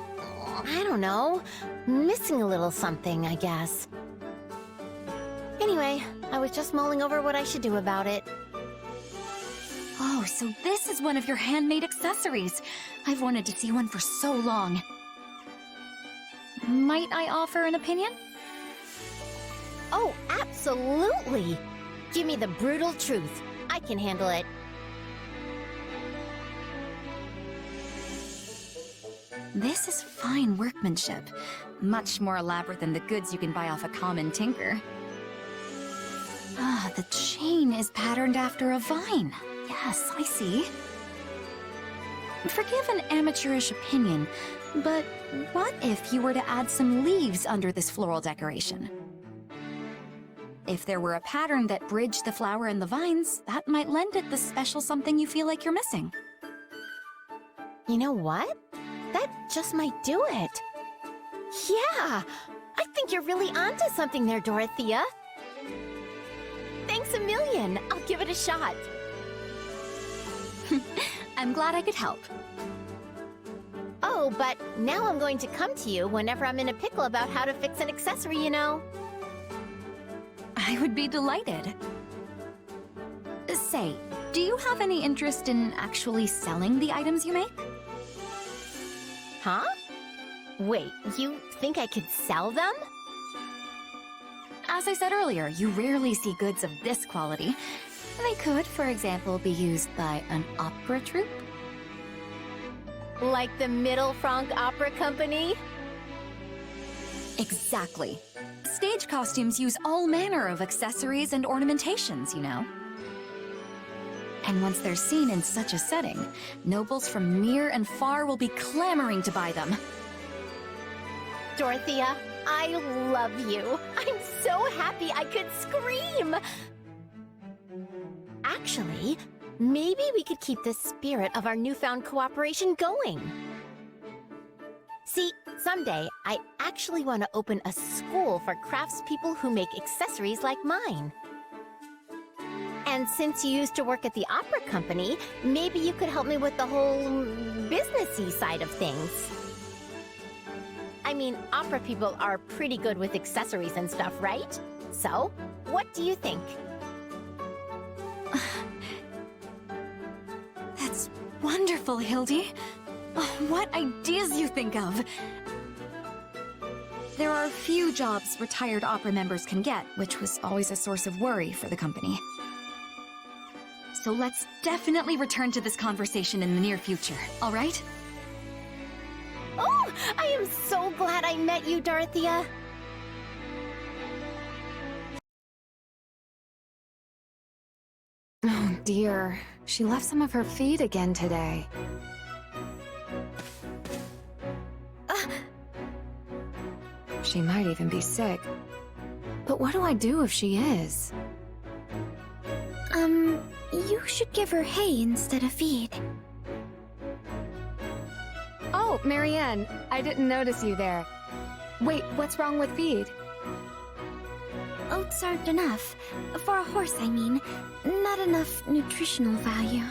I don't know, missing a little something, I guess. Anyway, I was just mulling over what I should do about it. Oh, so this is one of your handmade accessories. I've wanted to see one for so long. Might I offer an opinion? Oh, absolutely! Give me the brutal truth. I can handle it. This is fine workmanship. Much more elaborate than the goods you can buy off a common tinker. Ah, the chain is patterned after a vine. Yes, I see. Forgive an amateurish opinion, but what if you were to add some leaves under this floral decoration? If there were a pattern that bridged the flower and the vines, that might lend it the special something you feel like you're missing. You know what? That just might do it. Yeah! I think you're really onto something there, Dorothea. Thanks a million. I'll give it a shot. I'm glad I could help. Oh, but now I'm going to come to you whenever I'm in a pickle about how to fix an accessory, you know. I would be delighted. Say, do you have any interest in actually selling the items you make? Huh? Wait, you think I could sell them? As I said earlier, you rarely see goods of this quality. They could, for example, be used by an opera troupe. Like the Middle Franc Opera Company? Exactly. Stage costumes use all manner of accessories and ornamentations, you know. And once they're seen in such a setting, nobles from near and far will be clamoring to buy them. Dorothea, I love you. I'm so happy I could scream! Actually, maybe we could keep the spirit of our newfound cooperation going. See, someday, I actually want to open a school for craftspeople who make accessories like mine. And since you used to work at the opera company, maybe you could help me with the whole businessy side of things. I mean, opera people are pretty good with accessories and stuff, right? So, what do you think? That's wonderful, Hildy. Oh, what ideas you think of. There are few jobs retired opera members can get, which was always a source of worry for the company. So let's definitely return to this conversation in the near future, all right? Oh, I am so glad I met you, Dorothea. Oh dear, she left some of her feed again today. She might even be sick. But what do I do if she is? You should give her hay instead of feed. Oh, Marianne, I didn't notice you there. Wait, what's wrong with feed? Oats aren't enough. For a horse, I mean. Not enough nutritional value.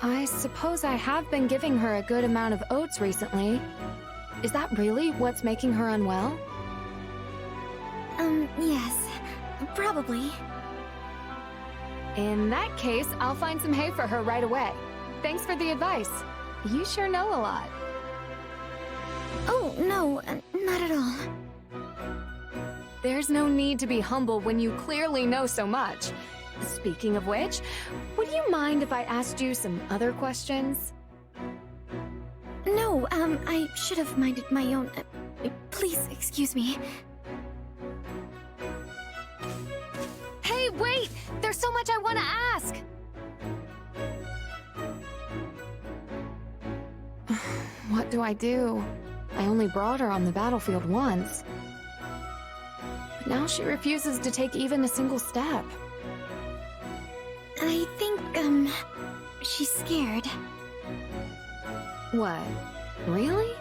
I suppose I have been giving her a good amount of oats recently. Is that really what's making her unwell? Yes. Probably. In that case, I'll find some hay for her right away. Thanks for the advice. You sure know a lot. Oh, no, not at all. There's no need to be humble when you clearly know so much. Speaking of which, would you mind if I asked you some other questions? No, I should have minded my own... please, excuse me. Hey, wait! There's so much I want to ask! What do I do? I only brought her on the battlefield once. But now she refuses to take even a single step. I think, she's scared. What? Really?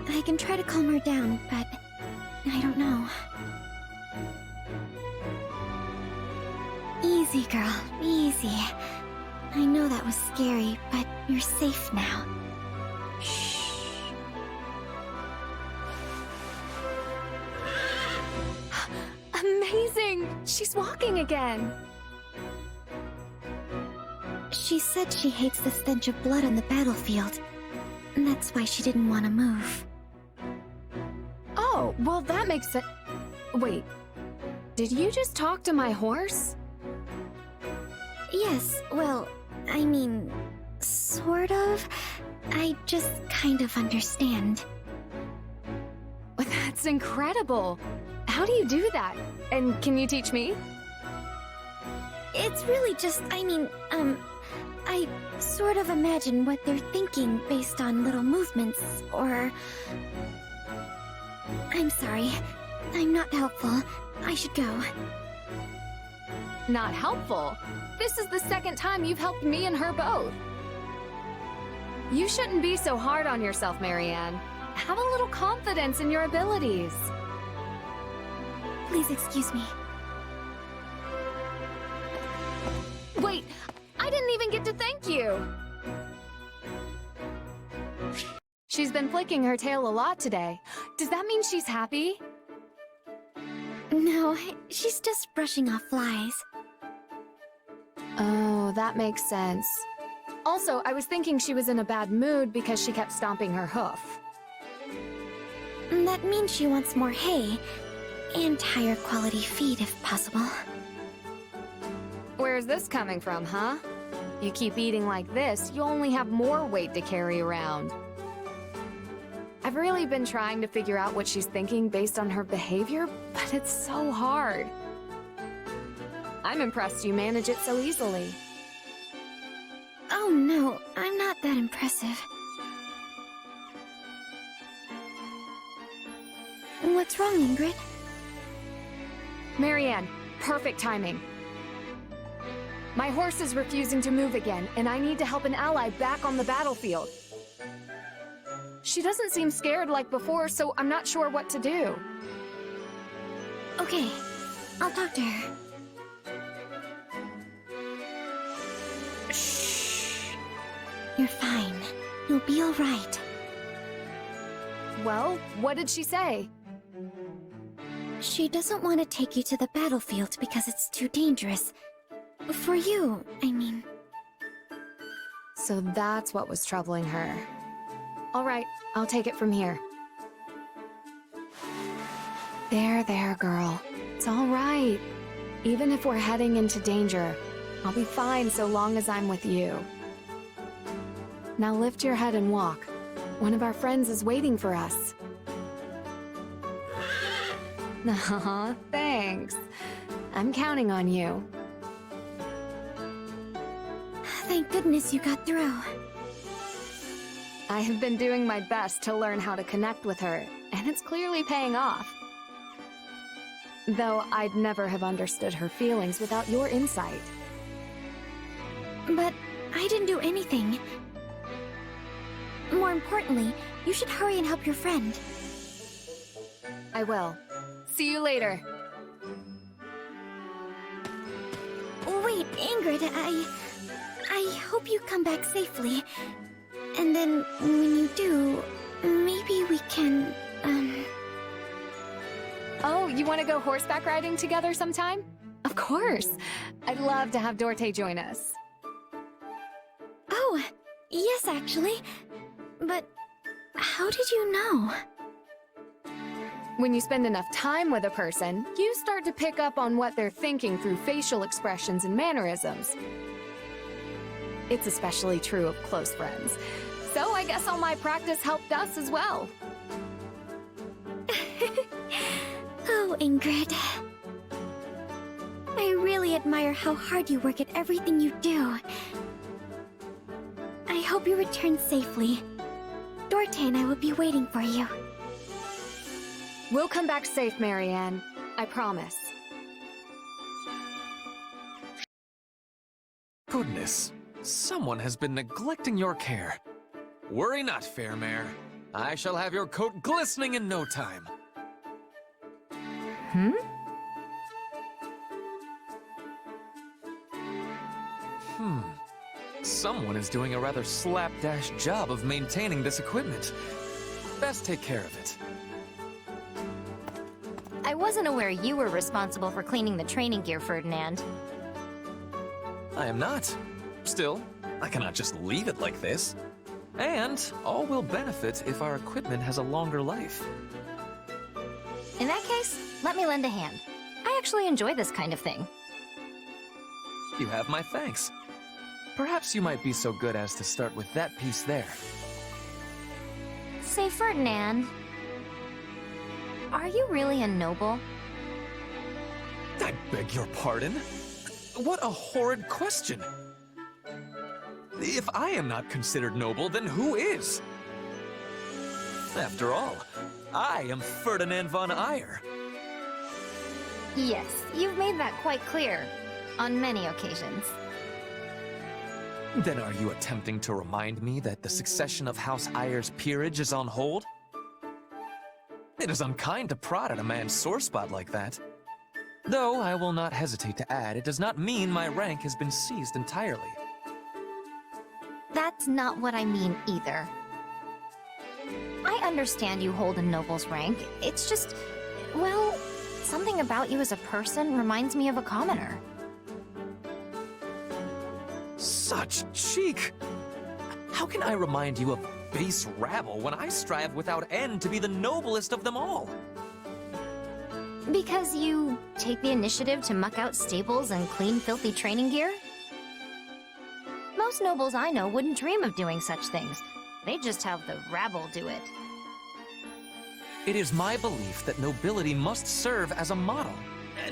I can try to calm her down, but I don't know. Easy, girl, easy. I know that was scary, but you're safe now. Shh. Amazing! She's walking again! She said she hates the stench of blood on the battlefield. And that's why she didn't want to move. Oh, well that makes sense. Wait, did you just talk to my horse? Yes, well, I mean, sort of. I just kind of understand. That's incredible! How do you do that? And can you teach me? It's really just, I mean, I sort of imagine what they're thinking based on little movements, or... I'm sorry. I'm not helpful. I should go. Not helpful? This is the second time you've helped me and her both. You shouldn't be so hard on yourself, Marianne. Have a little confidence in your abilities. Please excuse me. Wait, I didn't even get to thank you! She's been flicking her tail a lot today. Does that mean she's happy? No, she's just brushing off flies. Oh, that makes sense. Also, I was thinking she was in a bad mood because she kept stomping her hoof. That means she wants more hay, and higher quality feed if possible. Where's this coming from, huh? You keep eating like this, you'll only have more weight to carry around. I've really been trying to figure out what she's thinking based on her behavior, but it's so hard. I'm impressed you manage it so easily. Oh no, I'm not that impressive. What's wrong, Ingrid? Marianne, perfect timing. My horse is refusing to move again, and I need to help an ally back on the battlefield. She doesn't seem scared like before, so I'm not sure what to do. Okay, I'll talk to her. Shh. You're fine. You'll be all right. Well, what did she say? She doesn't want to take you to the battlefield because it's too dangerous. For you, I mean. So that's what was troubling her. All right, I'll take it from here. There, girl. It's all right. Even if we're heading into danger, I'll be fine so long as I'm with you. Now lift your head and walk. One of our friends is waiting for us. Aw, thanks. I'm counting on you. Thank goodness you got through. I have been doing my best to learn how to connect with her, and it's clearly paying off. Though I'd never have understood her feelings without your insight. But I didn't do anything. More importantly, you should hurry and help your friend. I will. See you later. Wait, Ingrid, I hope you come back safely. And then, when you do, maybe we can, Oh, you want to go horseback riding together sometime? Of course! I'd love to have Dorothea join us. Oh, yes, actually. But how did you know? When you spend enough time with a person, you start to pick up on what they're thinking through facial expressions and mannerisms. It's especially true of close friends. So I guess all my practice helped us as well. Oh, Ingrid. I really admire how hard you work at everything you do. I hope you return safely. Dorothea and I will be waiting for you. We'll come back safe, Marianne. I promise. Goodness, someone has been neglecting your care. Worry not, fair mare. I shall have your coat glistening in no time. Someone is doing a rather slapdash job of maintaining this equipment. Best take care of it. I wasn't aware you were responsible for cleaning the training gear, Ferdinand. I am not. Still, I cannot just leave it like this. And all will benefit if our equipment has a longer life. In that case, let me lend a hand. I actually enjoy this kind of thing. You have my thanks. Perhaps you might be so good as to start with that piece there. Say, Ferdinand, are you really a noble? I beg your pardon? What a horrid question! If I am not considered noble, then who is? After all, I am Ferdinand von Eyre. Yes, you've made that quite clear. On many occasions. Then are you attempting to remind me that the succession of House Eyre's peerage is on hold? It is unkind to prod at a man's sore spot like that. Though I will not hesitate to add, it does not mean my rank has been seized entirely. That's not what I mean either. I understand you hold a noble's rank. It's just, well, something about you as a person reminds me of a commoner. Such cheek! How can I remind you of base rabble when I strive without end to be the noblest of them all? Because you take the initiative to muck out stables and clean filthy training gear? Most nobles I know wouldn't dream of doing such things. They just have the rabble do it. It is my belief that nobility must serve as a model,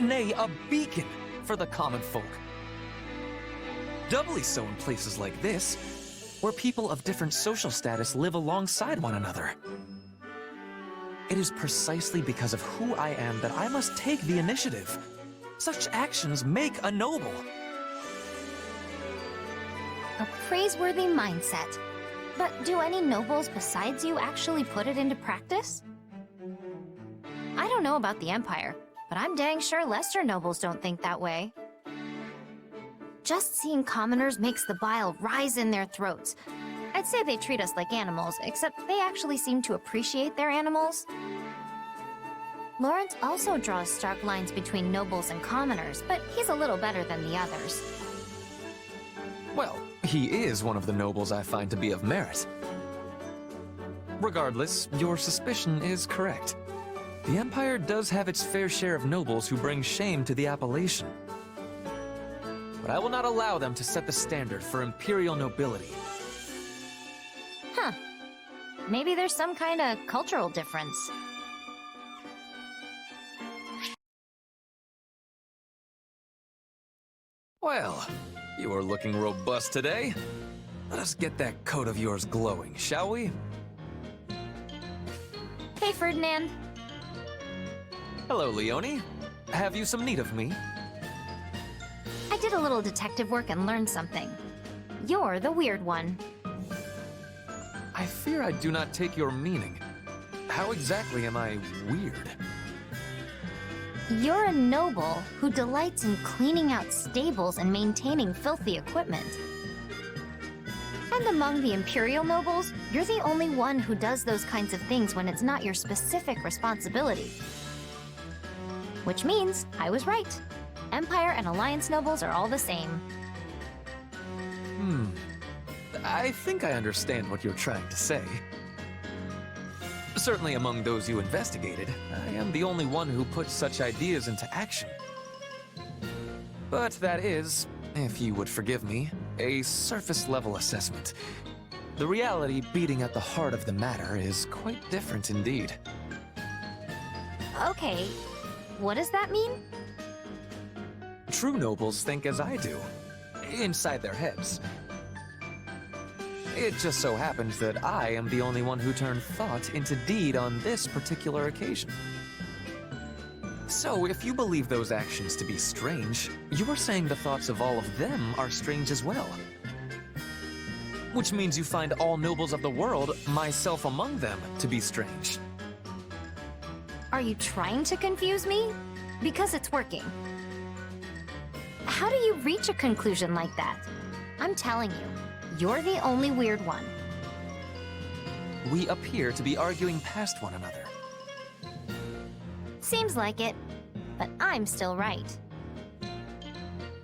nay, a beacon for the common folk. Doubly so in places like this, where people of different social status live alongside one another. It is precisely because of who I am that I must take the initiative. Such actions make a noble. A praiseworthy mindset. But do any nobles besides you actually put it into practice? I don't know about the Empire, but I'm dang sure lesser nobles don't think that way. Just seeing commoners makes the bile rise in their throats. I'd say they treat us like animals, except they actually seem to appreciate their animals. Lorenz also draws stark lines between nobles and commoners, but he's a little better than the others. Well, he is one of the nobles I find to be of merit. Regardless, your suspicion is correct. The Empire does have its fair share of nobles who bring shame to the appellation. But I will not allow them to set the standard for imperial nobility. Huh. Maybe there's some kind of cultural difference. Well, you are looking robust today. Let us get that coat of yours glowing, shall we? Hey, Ferdinand. Hello, Leonie. Have you some need of me? I did a little detective work and learned something. You're the weird one. I fear I do not take your meaning. How exactly am I weird? You're a noble who delights in cleaning out stables and maintaining filthy equipment. And among the Imperial nobles, you're the only one who does those kinds of things when it's not your specific responsibility. Which means I was right. Empire and Alliance nobles are all the same. I think I understand what you're trying to say. Certainly among those you investigated, I am the only one who puts such ideas into action. But that is, if you would forgive me, a surface-level assessment. The reality beating at the heart of the matter is quite different indeed. Okay, what does that mean? True nobles think as I do, inside their heads. It just so happens that I am the only one who turned thought into deed on this particular occasion. So, if you believe those actions to be strange, you are saying the thoughts of all of them are strange as well. Which means you find all nobles of the world, myself among them, to be strange. Are you trying to confuse me? Because it's working. How do you reach a conclusion like that? I'm telling you, you're the only weird one. We appear to be arguing past one another. Seems like it, but I'm still right.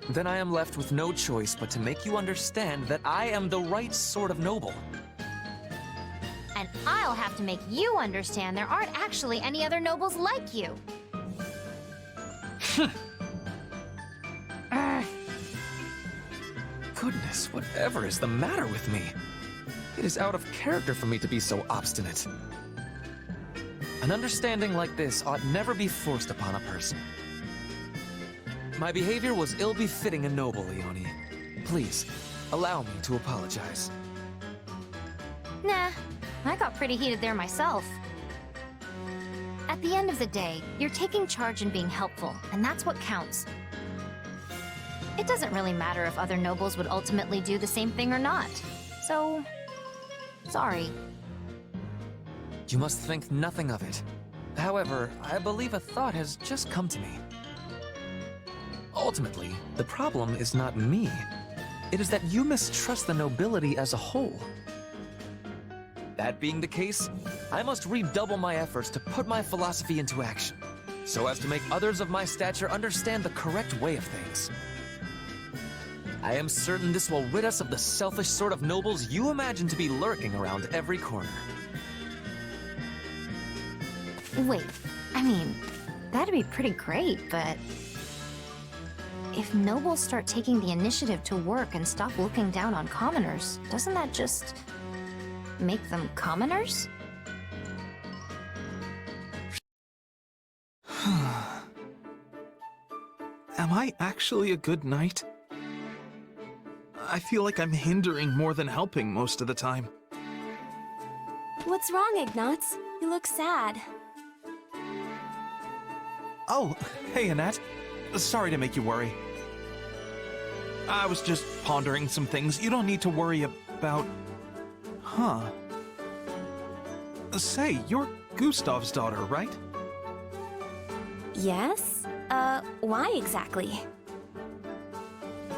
Then I am left with no choice but to make you understand that I am the right sort of noble. And I'll have to make you understand there aren't actually any other nobles like you. Goodness, whatever is the matter with me? It is out of character for me to be so obstinate. An understanding like this ought never be forced upon a person. My behavior was ill-befitting a noble, Leonie. Please, allow me to apologize. Nah, I got pretty heated there myself. At the end of the day, you're taking charge and being helpful, and that's what counts. It doesn't really matter if other nobles would ultimately do the same thing or not. So, sorry. You must think nothing of it. However, I believe a thought has just come to me. Ultimately, the problem is not me. It is that you mistrust the nobility as a whole. That being the case, I must redouble my efforts to put my philosophy into action, so as to make others of my stature understand the correct way of things. I am certain this will rid us of the selfish sort of nobles you imagine to be lurking around every corner. Wait, I mean, that'd be pretty great, but... if nobles start taking the initiative to work and stop looking down on commoners, doesn't that just... make them commoners? Am I actually a good knight? I feel like I'm hindering more than helping most of the time. What's wrong, Ignatz? You look sad. Oh, hey Annette. Sorry to make you worry. I was just pondering some things you don't need to worry about. Huh. Say, you're Gustav's daughter, right? Yes? Why exactly?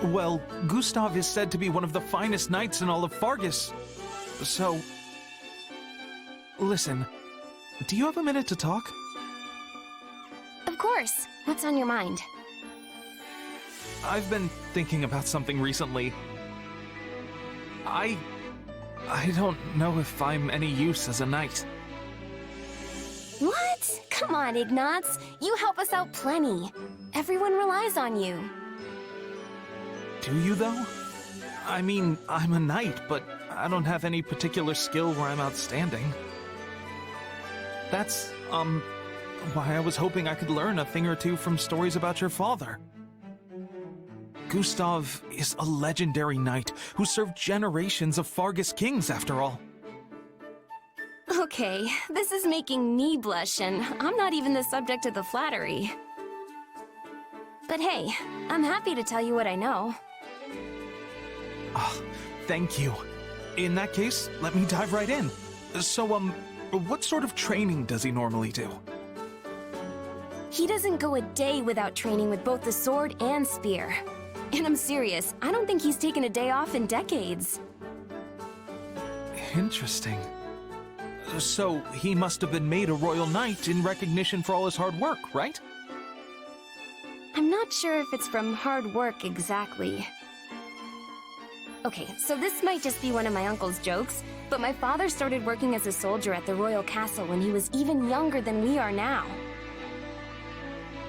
Well, Gustav is said to be one of the finest knights in all of Fargus. So... listen, do you have a minute to talk? Of course. What's on your mind? I've been thinking about something recently. I don't know if I'm any use as a knight. What? Come on, Ignatz. You help us out plenty. Everyone relies on you. Do you, though? I mean, I'm a knight, but I don't have any particular skill where I'm outstanding. That's, why I was hoping I could learn a thing or two from stories about your father. Gustav is a legendary knight who served generations of Fargus kings, after all. Okay, this is making me blush, and I'm not even the subject of the flattery. But hey, I'm happy to tell you what I know. Oh, thank you. In that case, let me dive right in. So, what sort of training does he normally do? He doesn't go a day without training with both the sword and spear. And I'm serious, I don't think he's taken a day off in decades. Interesting. So, he must have been made a royal knight in recognition for all his hard work, right? I'm not sure if it's from hard work exactly. Okay, so this might just be one of my uncle's jokes, but my father started working as a soldier at the royal castle when he was even younger than we are now.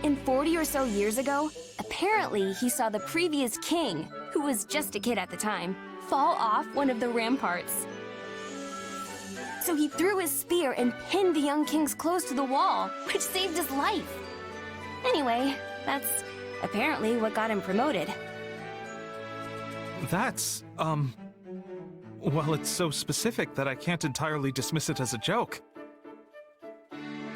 And 40 or so years ago, apparently he saw the previous king, who was just a kid at the time, fall off one of the ramparts. So he threw his spear and pinned the young king's clothes to the wall, which saved his life. Anyway, that's apparently what got him promoted. That's, well, it's so specific that I can't entirely dismiss it as a joke.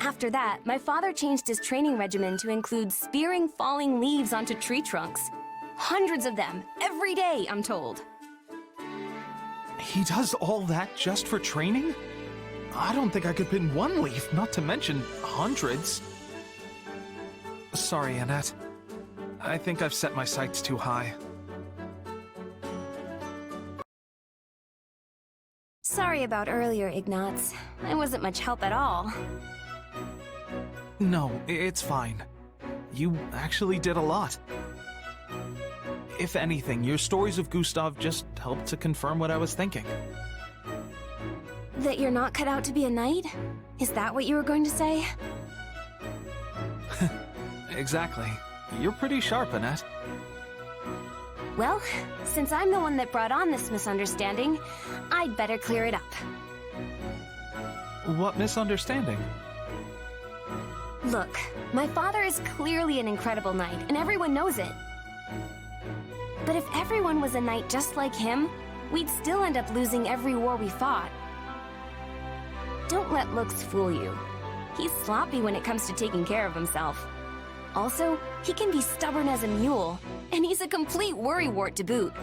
After that, my father changed his training regimen to include spearing falling leaves onto tree trunks. Hundreds of them, every day, I'm told. He does all that just for training? I don't think I could pin one leaf, not to mention hundreds. Sorry, Annette. I think I've set my sights too high. Sorry about earlier, Ignatz. I wasn't much help at all. No, it's fine. You actually did a lot. If anything, your stories of Gustav just helped to confirm what I was thinking. That you're not cut out to be a knight? Is that what you were going to say? Exactly. You're pretty sharp, Annette. Well, since I'm the one that brought on this misunderstanding, I'd better clear it up. What misunderstanding? Look, my father is clearly an incredible knight, and everyone knows it. But if everyone was a knight just like him, we'd still end up losing every war we fought. Don't let looks fool you. He's sloppy when it comes to taking care of himself. Also, he can be stubborn as a mule, and he's a complete worrywart to boot.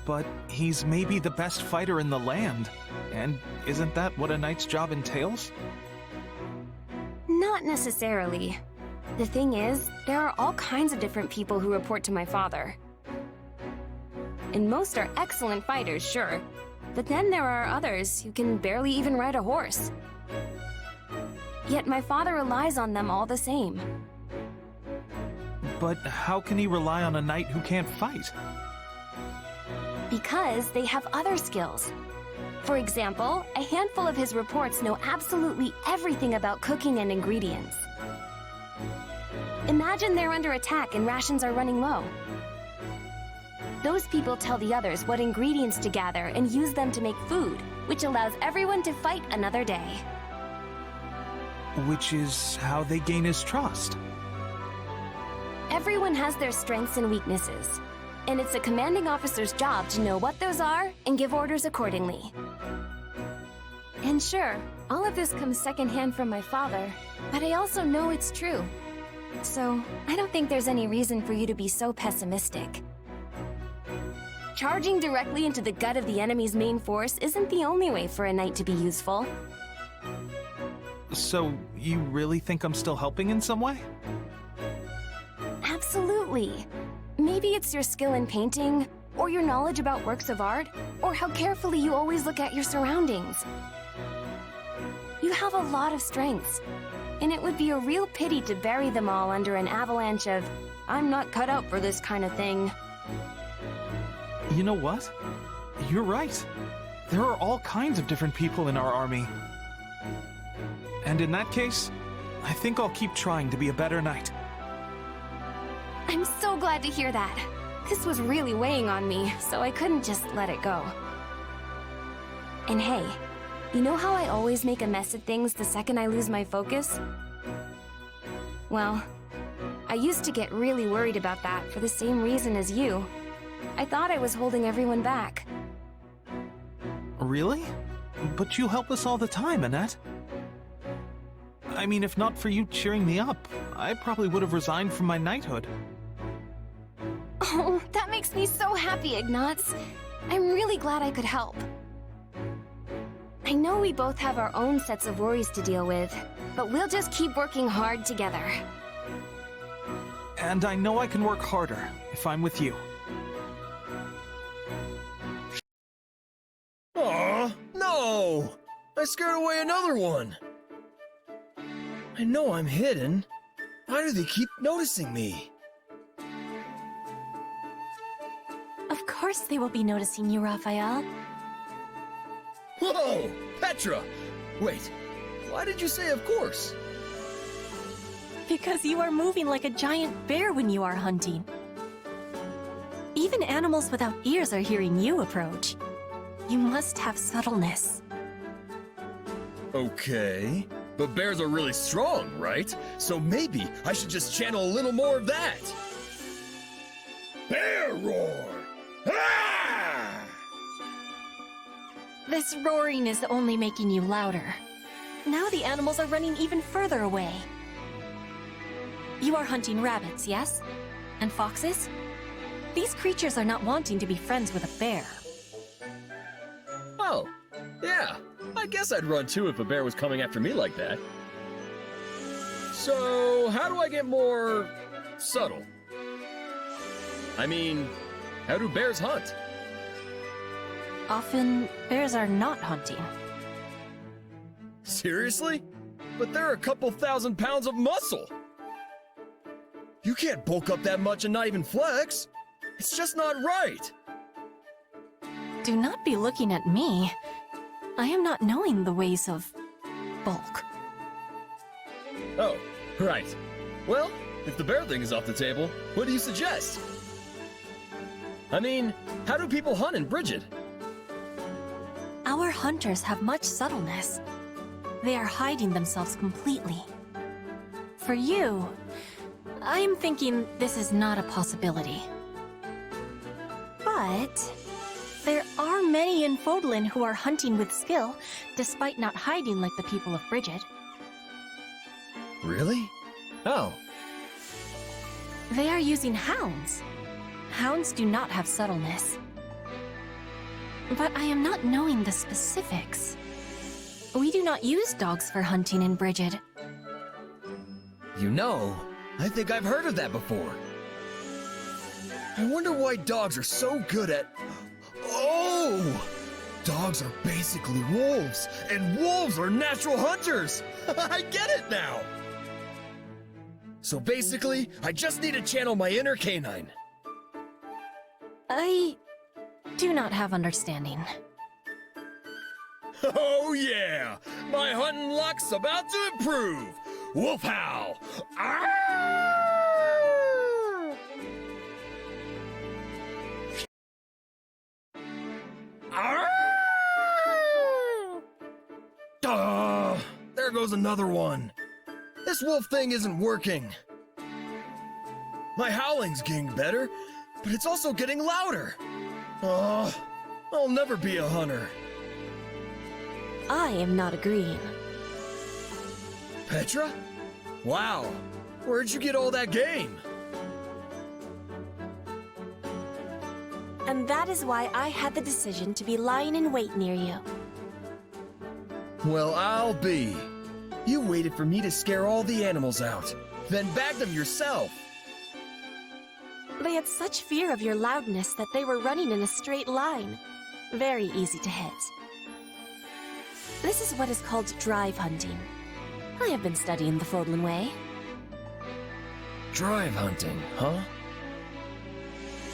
But he's maybe the best fighter in the land, and isn't that what a knight's job entails? Not necessarily. The thing is, there are all kinds of different people who report to my father. And most are excellent fighters, sure, but then there are others who can barely even ride a horse. Yet my father relies on them all the same. But how can he rely on a knight who can't fight? Because they have other skills. For example, a handful of his reports know absolutely everything about cooking and ingredients. Imagine they're under attack and rations are running low. Those people tell the others what ingredients to gather and use them to make food, which allows everyone to fight another day. Which is how they gain his trust. Everyone has their strengths and weaknesses, and it's a commanding officer's job to know what those are and give orders accordingly. And sure, all of this comes secondhand from my father, but I also know it's true. So, I don't think there's any reason for you to be so pessimistic. Charging directly into the gut of the enemy's main force isn't the only way for a knight to be useful. So, you really think I'm still helping in some way? Absolutely. Maybe it's your skill in painting, or your knowledge about works of art, or how carefully you always look at your surroundings. You have a lot of strengths, and it would be a real pity to bury them all under an avalanche of, "I'm not cut out for this kind of thing." You know what? You're right. There are all kinds of different people in our army. And in that case, I think I'll keep trying to be a better knight. I'm so glad to hear that. This was really weighing on me, so I couldn't just let it go. And hey, you know how I always make a mess of things the second I lose my focus? Well, I used to get really worried about that for the same reason as you. I thought I was holding everyone back. Really? But you help us all the time, Annette. I mean, if not for you cheering me up, I probably would have resigned from my knighthood. Oh, that makes me so happy, Ignatz. I'm really glad I could help. I know we both have our own sets of worries to deal with, but we'll just keep working hard together. And I know I can work harder if I'm with you. Aw, no! I scared away another one! I know I'm hidden. Why do they keep noticing me? Of course they will be noticing you, Raphael. Whoa! Petra! Wait, why did you say of course? Because you are moving like a giant bear when you are hunting. Even animals without ears are hearing you approach. You must have subtleness. Okay, but bears are really strong, right? So maybe I should just channel a little more of that. Bear roar! Ah! This roaring is only making you louder. Now the animals are running even further away. You are hunting rabbits, yes? And foxes? These creatures are not wanting to be friends with a bear. Oh, yeah. I guess I'd run too if a bear was coming after me like that. So, how do I get more subtle? I mean, how do bears hunt? Often, bears are not hunting. Seriously? But they're a couple 1,000 pounds of muscle! You can't bulk up that much and not even flex! It's just not right! Do not be looking at me. I am not knowing the ways of bulk. Oh, right. Well, if the bear thing is off the table, what do you suggest? I mean, how do people hunt in Brigid? Our hunters have much subtleness. They are hiding themselves completely. For you, I am thinking this is not a possibility. But there are many in Fodlan who are hunting with skill, despite not hiding like the people of Brigid. Really? Oh. They are using hounds. Hounds do not have subtleness. But I am not knowing the specifics. We do not use dogs for hunting in Brigid. You know, I think I've heard of that before. I wonder why dogs are so good at... Oh! Dogs are basically wolves, and wolves are natural hunters! I get it now! So basically, I just need to channel my inner canine. I do not have understanding. Oh yeah! My hunting luck's about to improve! Wolf howl! Arrgh! There goes another one. This wolf thing isn't working. My howling's getting better, but it's also getting louder. I'll never be a hunter. I am not agreeing. Petra? Wow, where'd you get all that game? And that is why I had the decision to be lying in wait near you. Well, I'll be. You waited for me to scare all the animals out, then bagged them yourself. They had such fear of your loudness that they were running in a straight line. Very easy to hit. This is what is called drive hunting. I have been studying the Fodlan way. Drive hunting, huh?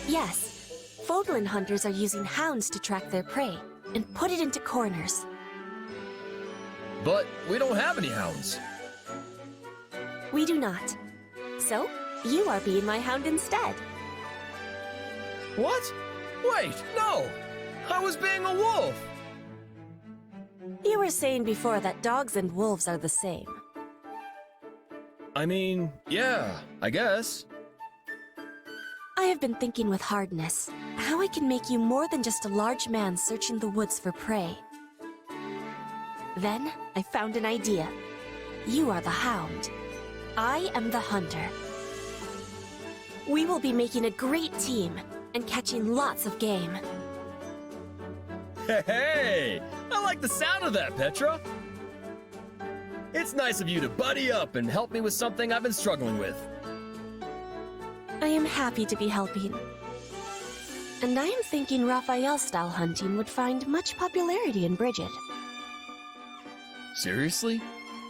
Yes. Fodlan hunters are using hounds to track their prey and put it into corners. But we don't have any hounds. We do not. So, you are being my hound instead. What? Wait, no! I was being a wolf! You were saying before that dogs and wolves are the same. I mean, yeah, I guess. I have been thinking with hardness how I can make you more than just a large man searching the woods for prey. Then, I found an idea. You are the hound. I am the hunter. We will be making a great team and catching lots of game. Hey! I like the sound of that, Petra! It's nice of you to buddy up and help me with something I've been struggling with. I am happy to be helping. And I am thinking Raphael-style hunting would find much popularity in Bridget. Seriously?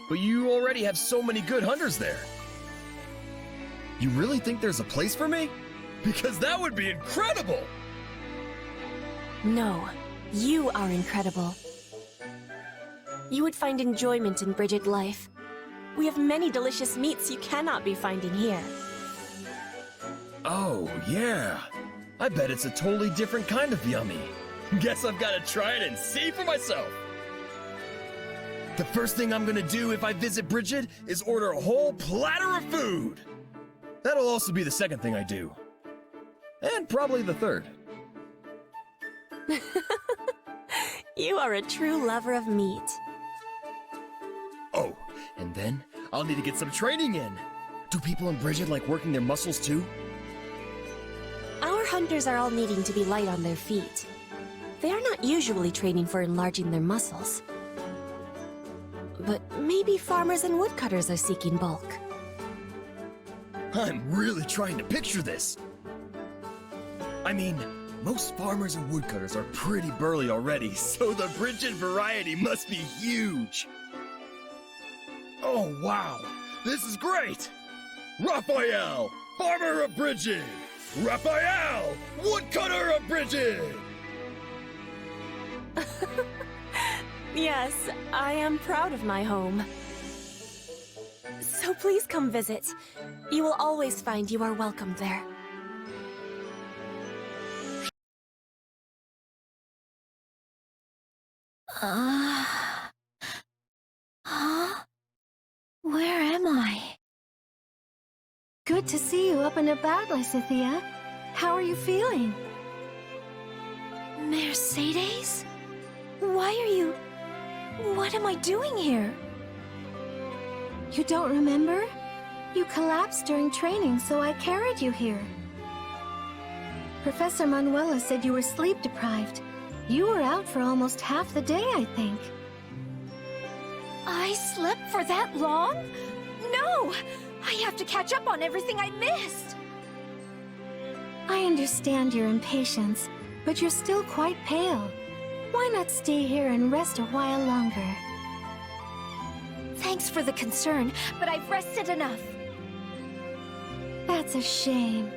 But you already have so many good hunters there. You really think there's a place for me? Because that would be incredible! No, you are incredible. You would find enjoyment in Bridget life. We have many delicious meats you cannot be finding here. Oh, yeah. I bet it's a totally different kind of yummy. Guess I've got to try it and see for myself. The first thing I'm gonna do if I visit Bridget is order a whole platter of food. That'll also be the second thing I do. And probably the third. You are a true lover of meat. Oh, and then I'll need to get some training in. Do people in Bridget like working their muscles too? Our hunters are all needing to be light on their feet. They are not usually training for enlarging their muscles. But maybe farmers and woodcutters are seeking bulk. I'm really trying to picture this. I mean, most farmers and woodcutters are pretty burly already, so the Bridget variety must be huge. Oh, wow. This is great. Raphael, farmer of Bridget. Raphael, woodcutter of Bridget. Yes, I am proud of my home. So please come visit. You will always find you are welcome there. Where am I? Good to see you up and about, Lysithea. How are you feeling? Mercedes? Why are you... What am I doing here? You don't remember? You collapsed during training, so I carried you here. Professor Manuela said you were sleep-deprived. You were out for almost half the day, I think. I slept for that long? No! I have to catch up on everything I missed! I understand your impatience, but you're still quite pale. Why not stay here and rest a while longer? Thanks for the concern, but I've rested enough. That's a shame.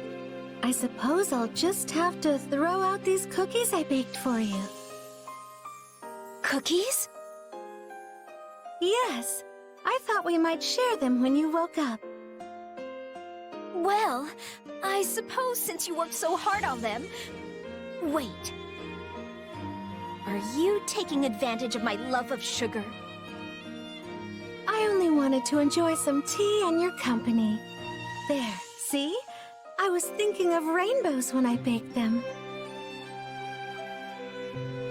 I suppose I'll just have to throw out these cookies I baked for you. Cookies? Yes. I thought we might share them when you woke up. Well, I suppose since you worked so hard on them... Wait. Are you taking advantage of my love of sugar? I only wanted to enjoy some tea and your company. There, see? I was thinking of rainbows when I baked them.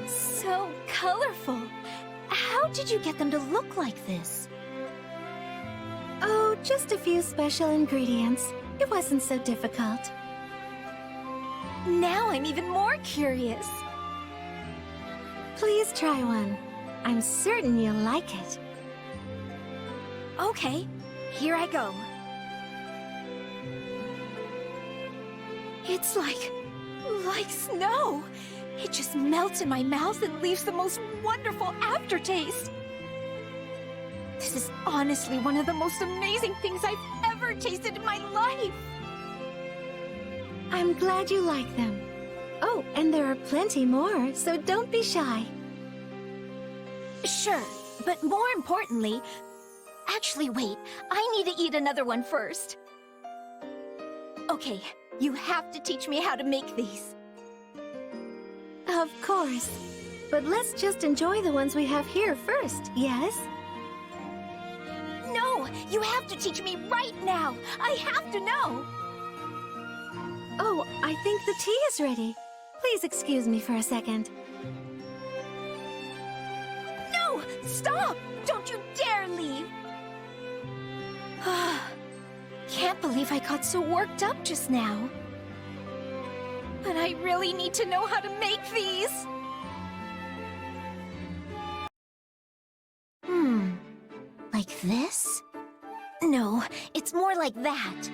So colorful. How did you get them to look like this? Oh, just a few special ingredients. It wasn't so difficult. Now I'm even more curious. Please try one. I'm certain you'll like it. Okay, here I go. It's like snow. It just melts in my mouth and leaves the most wonderful aftertaste. This is honestly one of the most amazing things I've ever tasted in my life. I'm glad you like them. Oh, and there are plenty more, so don't be shy. Sure, but more importantly... Actually, wait. I need to eat another one first. Okay, you have to teach me how to make these. Of course. But let's just enjoy the ones we have here first, yes? No! You have to teach me right now! I have to know! Oh, I think the tea is ready. Please excuse me for a second. No! Stop! Don't you dare leave! Can't believe I got so worked up just now. But I really need to know how to make these! Like this? No, it's more like that.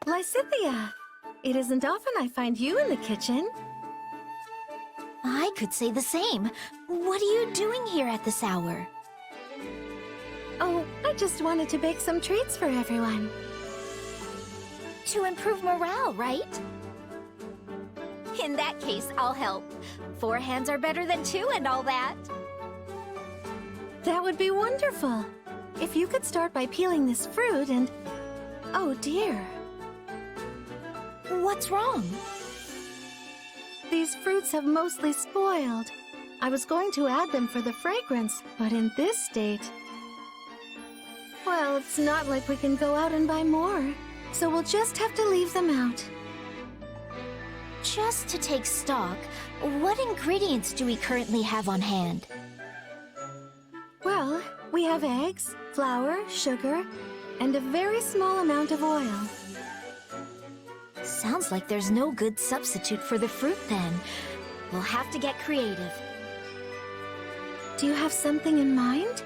Lysithea, it isn't often I find you in the kitchen. I could say the same. What are you doing here at this hour? Oh, I just wanted to bake some treats for everyone. To improve morale, right? In that case, I'll help. 4 hands are better than 2 and all that. That would be wonderful. If you could start by peeling this fruit and... Oh dear. What's wrong? These fruits have mostly spoiled. I was going to add them for the fragrance, but in this state... Well, it's not like we can go out and buy more, so we'll just have to leave them out. Just to take stock, what ingredients do we currently have on hand? Well, we have eggs, flour, sugar, and a very small amount of oil. Sounds like there's no good substitute for the fruit then. We'll have to get creative. Do you have something in mind?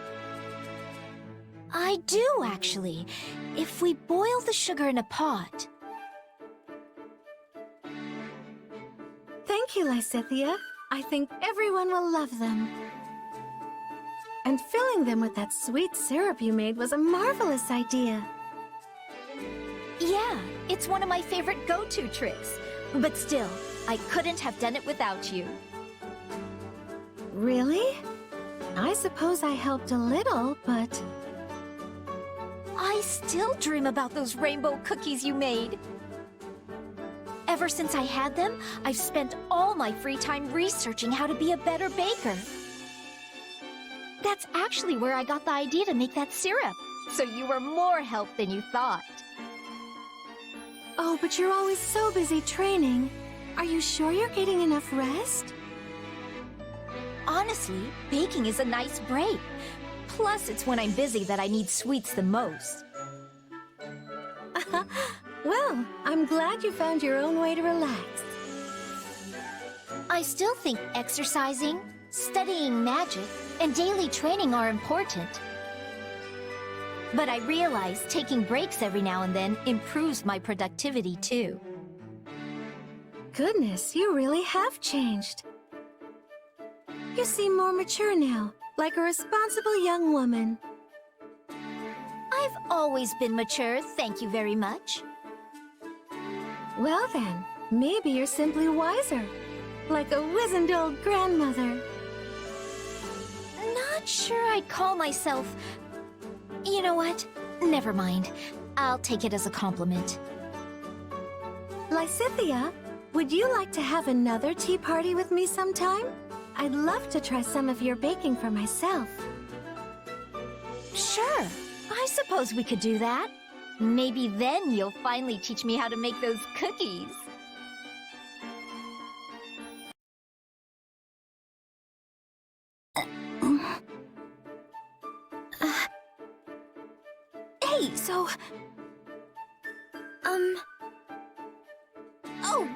I do, actually. If we boil the sugar in a pot... Thank you, Lysithea. I think everyone will love them. And filling them with that sweet syrup you made was a marvelous idea. Yeah, it's one of my favorite go-to tricks. But still, I couldn't have done it without you. Really? I suppose I helped a little, but... I still dream about those rainbow cookies you made. Ever since I had them, I've spent all my free time researching how to be a better baker. That's actually where I got the idea to make that syrup. So you were more help than you thought. Oh, but you're always so busy training. Are you sure you're getting enough rest? Honestly, baking is a nice break. Plus, it's when I'm busy that I need sweets the most. Well, I'm glad you found your own way to relax. I still think exercising, studying magic, and daily training are important. But I realize taking breaks every now and then improves my productivity too. Goodness, you really have changed. You seem more mature now, like a responsible young woman. I've always been mature, thank you very much. Well then, maybe you're simply wiser, like a wizened old grandmother. Not sure I'd call myself... You know what? Never mind. I'll take it as a compliment. Lysithea, would you like to have another tea party with me sometime? I'd love to try some of your baking for myself. Sure. I suppose we could do that. Maybe then you'll finally teach me how to make those cookies. Hey, so... Oh,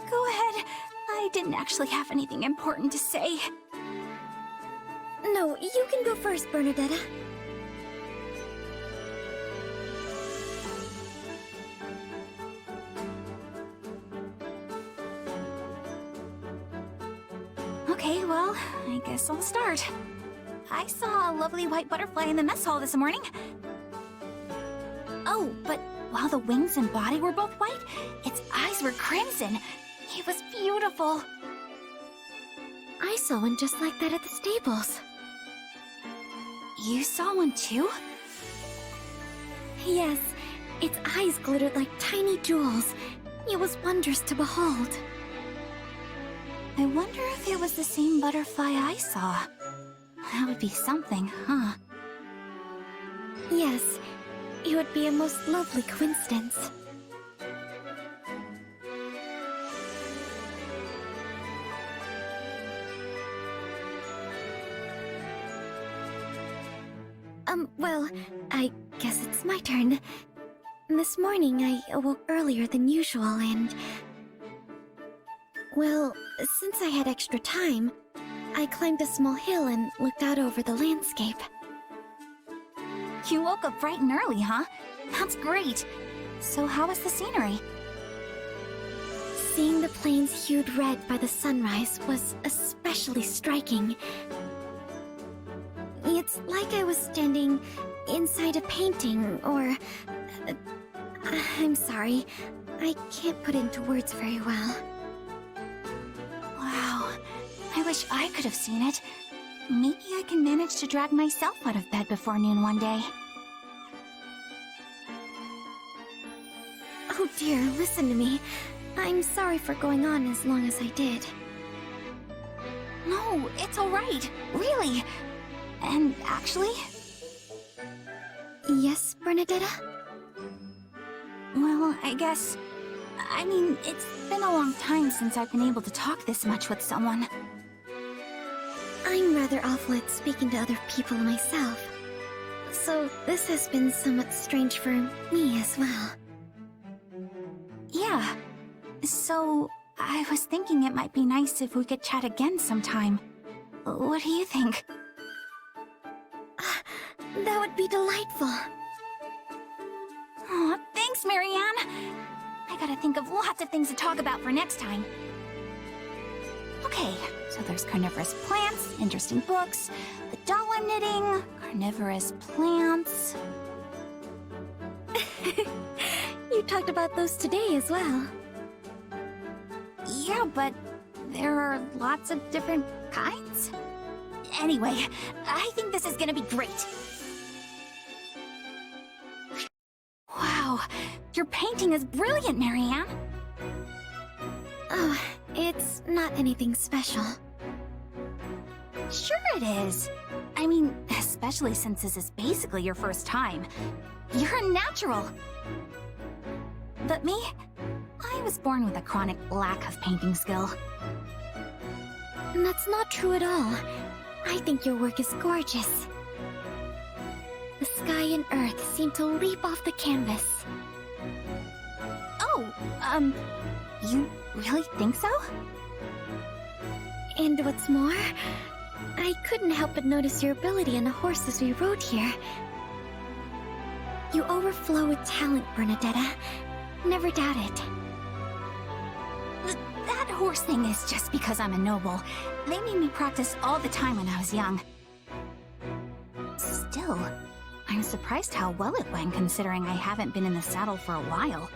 go ahead. I didn't actually have anything important to say. No, you can go first, Bernadetta. Okay, well, I guess I'll start. I saw a lovely white butterfly in the mess hall this morning. Oh, but while the wings and body were both white, its eyes were crimson. He It was beautiful. I saw one just like that at the stables. You saw one too? Yes, its eyes glittered like tiny jewels. It was wondrous to behold. I wonder if it was the same butterfly I saw. That would be something, huh? Yes, it would be a most lovely coincidence. Well, I guess it's my turn. This morning I awoke earlier than usual and... Well, since I had extra time, I climbed a small hill and looked out over the landscape. You woke up bright and early, huh? That's great. So how was the scenery? Seeing the plains hued red by the sunrise was especially striking. It's like I was standing inside a painting, or... I'm sorry, I can't put it into words very well. Wow, I wish I could have seen it. Maybe I can manage to drag myself out of bed before noon one day. Oh dear, listen to me. I'm sorry for going on as long as I did. No, it's alright, really. And actually... Yes, Bernadetta? Well, I mean, it's been a long time since I've been able to talk this much with someone. I'm rather awful at speaking to other people myself. So this has been somewhat strange for me as well. Yeah. So, I was thinking it might be nice if we could chat again sometime. What do you think? That would be delightful. Aw, thanks, Marianne. I gotta think of lots of things to talk about for next time. Okay, so there's carnivorous plants, interesting books, the doll I'm knitting, carnivorous plants... You talked about those today as well. Yeah, but there are lots of different kinds. Anyway, I think this is gonna be great. Wow, your painting is brilliant, Marianne. Oh, it's not anything special. Sure it is. I mean, especially since this is basically your first time. You're a natural. But me? I was born with a chronic lack of painting skill. That's not true at all. I think your work is gorgeous. The sky and earth seem to leap off the canvas. Oh, you really think so? And what's more, I couldn't help but notice your ability on a horse as we rode here. You overflow with talent, Bernadetta. Never doubt it. That horse thing is just because I'm a noble. They made me practice all the time when I was young. Still, I'm surprised how well it went considering I haven't been in the saddle for a while.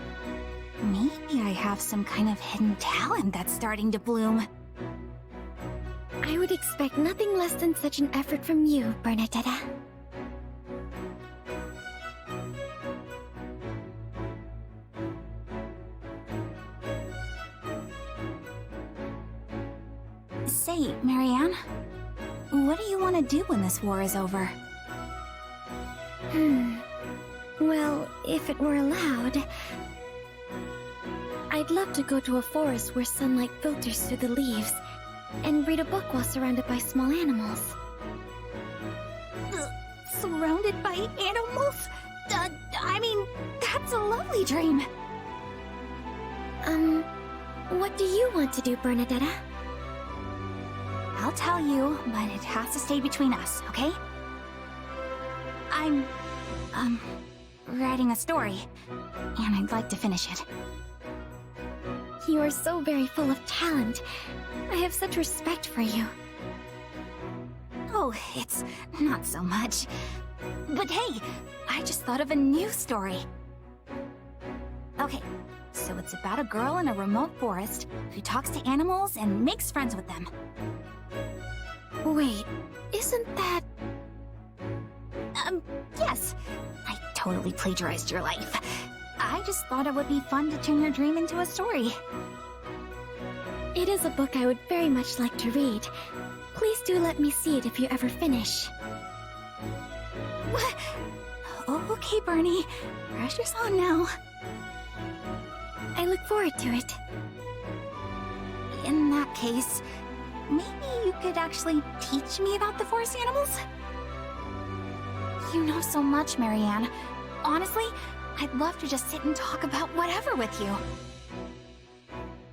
Maybe I have some kind of hidden talent that's starting to bloom. I would expect nothing less than such an effort from you, Bernadetta. Say, Marianne, what do you want to do when this war is over? Well, if it were allowed, I'd love to go to a forest where sunlight filters through the leaves and read a book while surrounded by small animals. Surrounded by animals? I mean, that's a lovely dream. What do you want to do, Bernadetta? I'll tell you, but it has to stay between us, okay? I'm, writing a story, and I'd like to finish it. You are so very full of talent. I have such respect for you. Oh, it's not so much. But hey, I just thought of a new story. Okay, So it's about a girl in a remote forest who talks to animals and makes friends with them. Wait, isn't that... Yes. I totally plagiarized your life. I just thought it would be fun to turn your dream into a story. It is a book I would very much like to read. Please do let me see it if you ever finish. Oh, okay, Bernie. Pressure's on now. I look forward to it. In that case, maybe you could actually teach me about the forest animals? You know so much, Marianne. Honestly, I'd love to just sit and talk about whatever with you.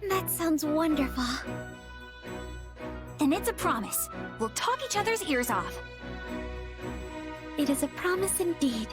That sounds wonderful. Then it's a promise. We'll talk each other's ears off. It is a promise indeed.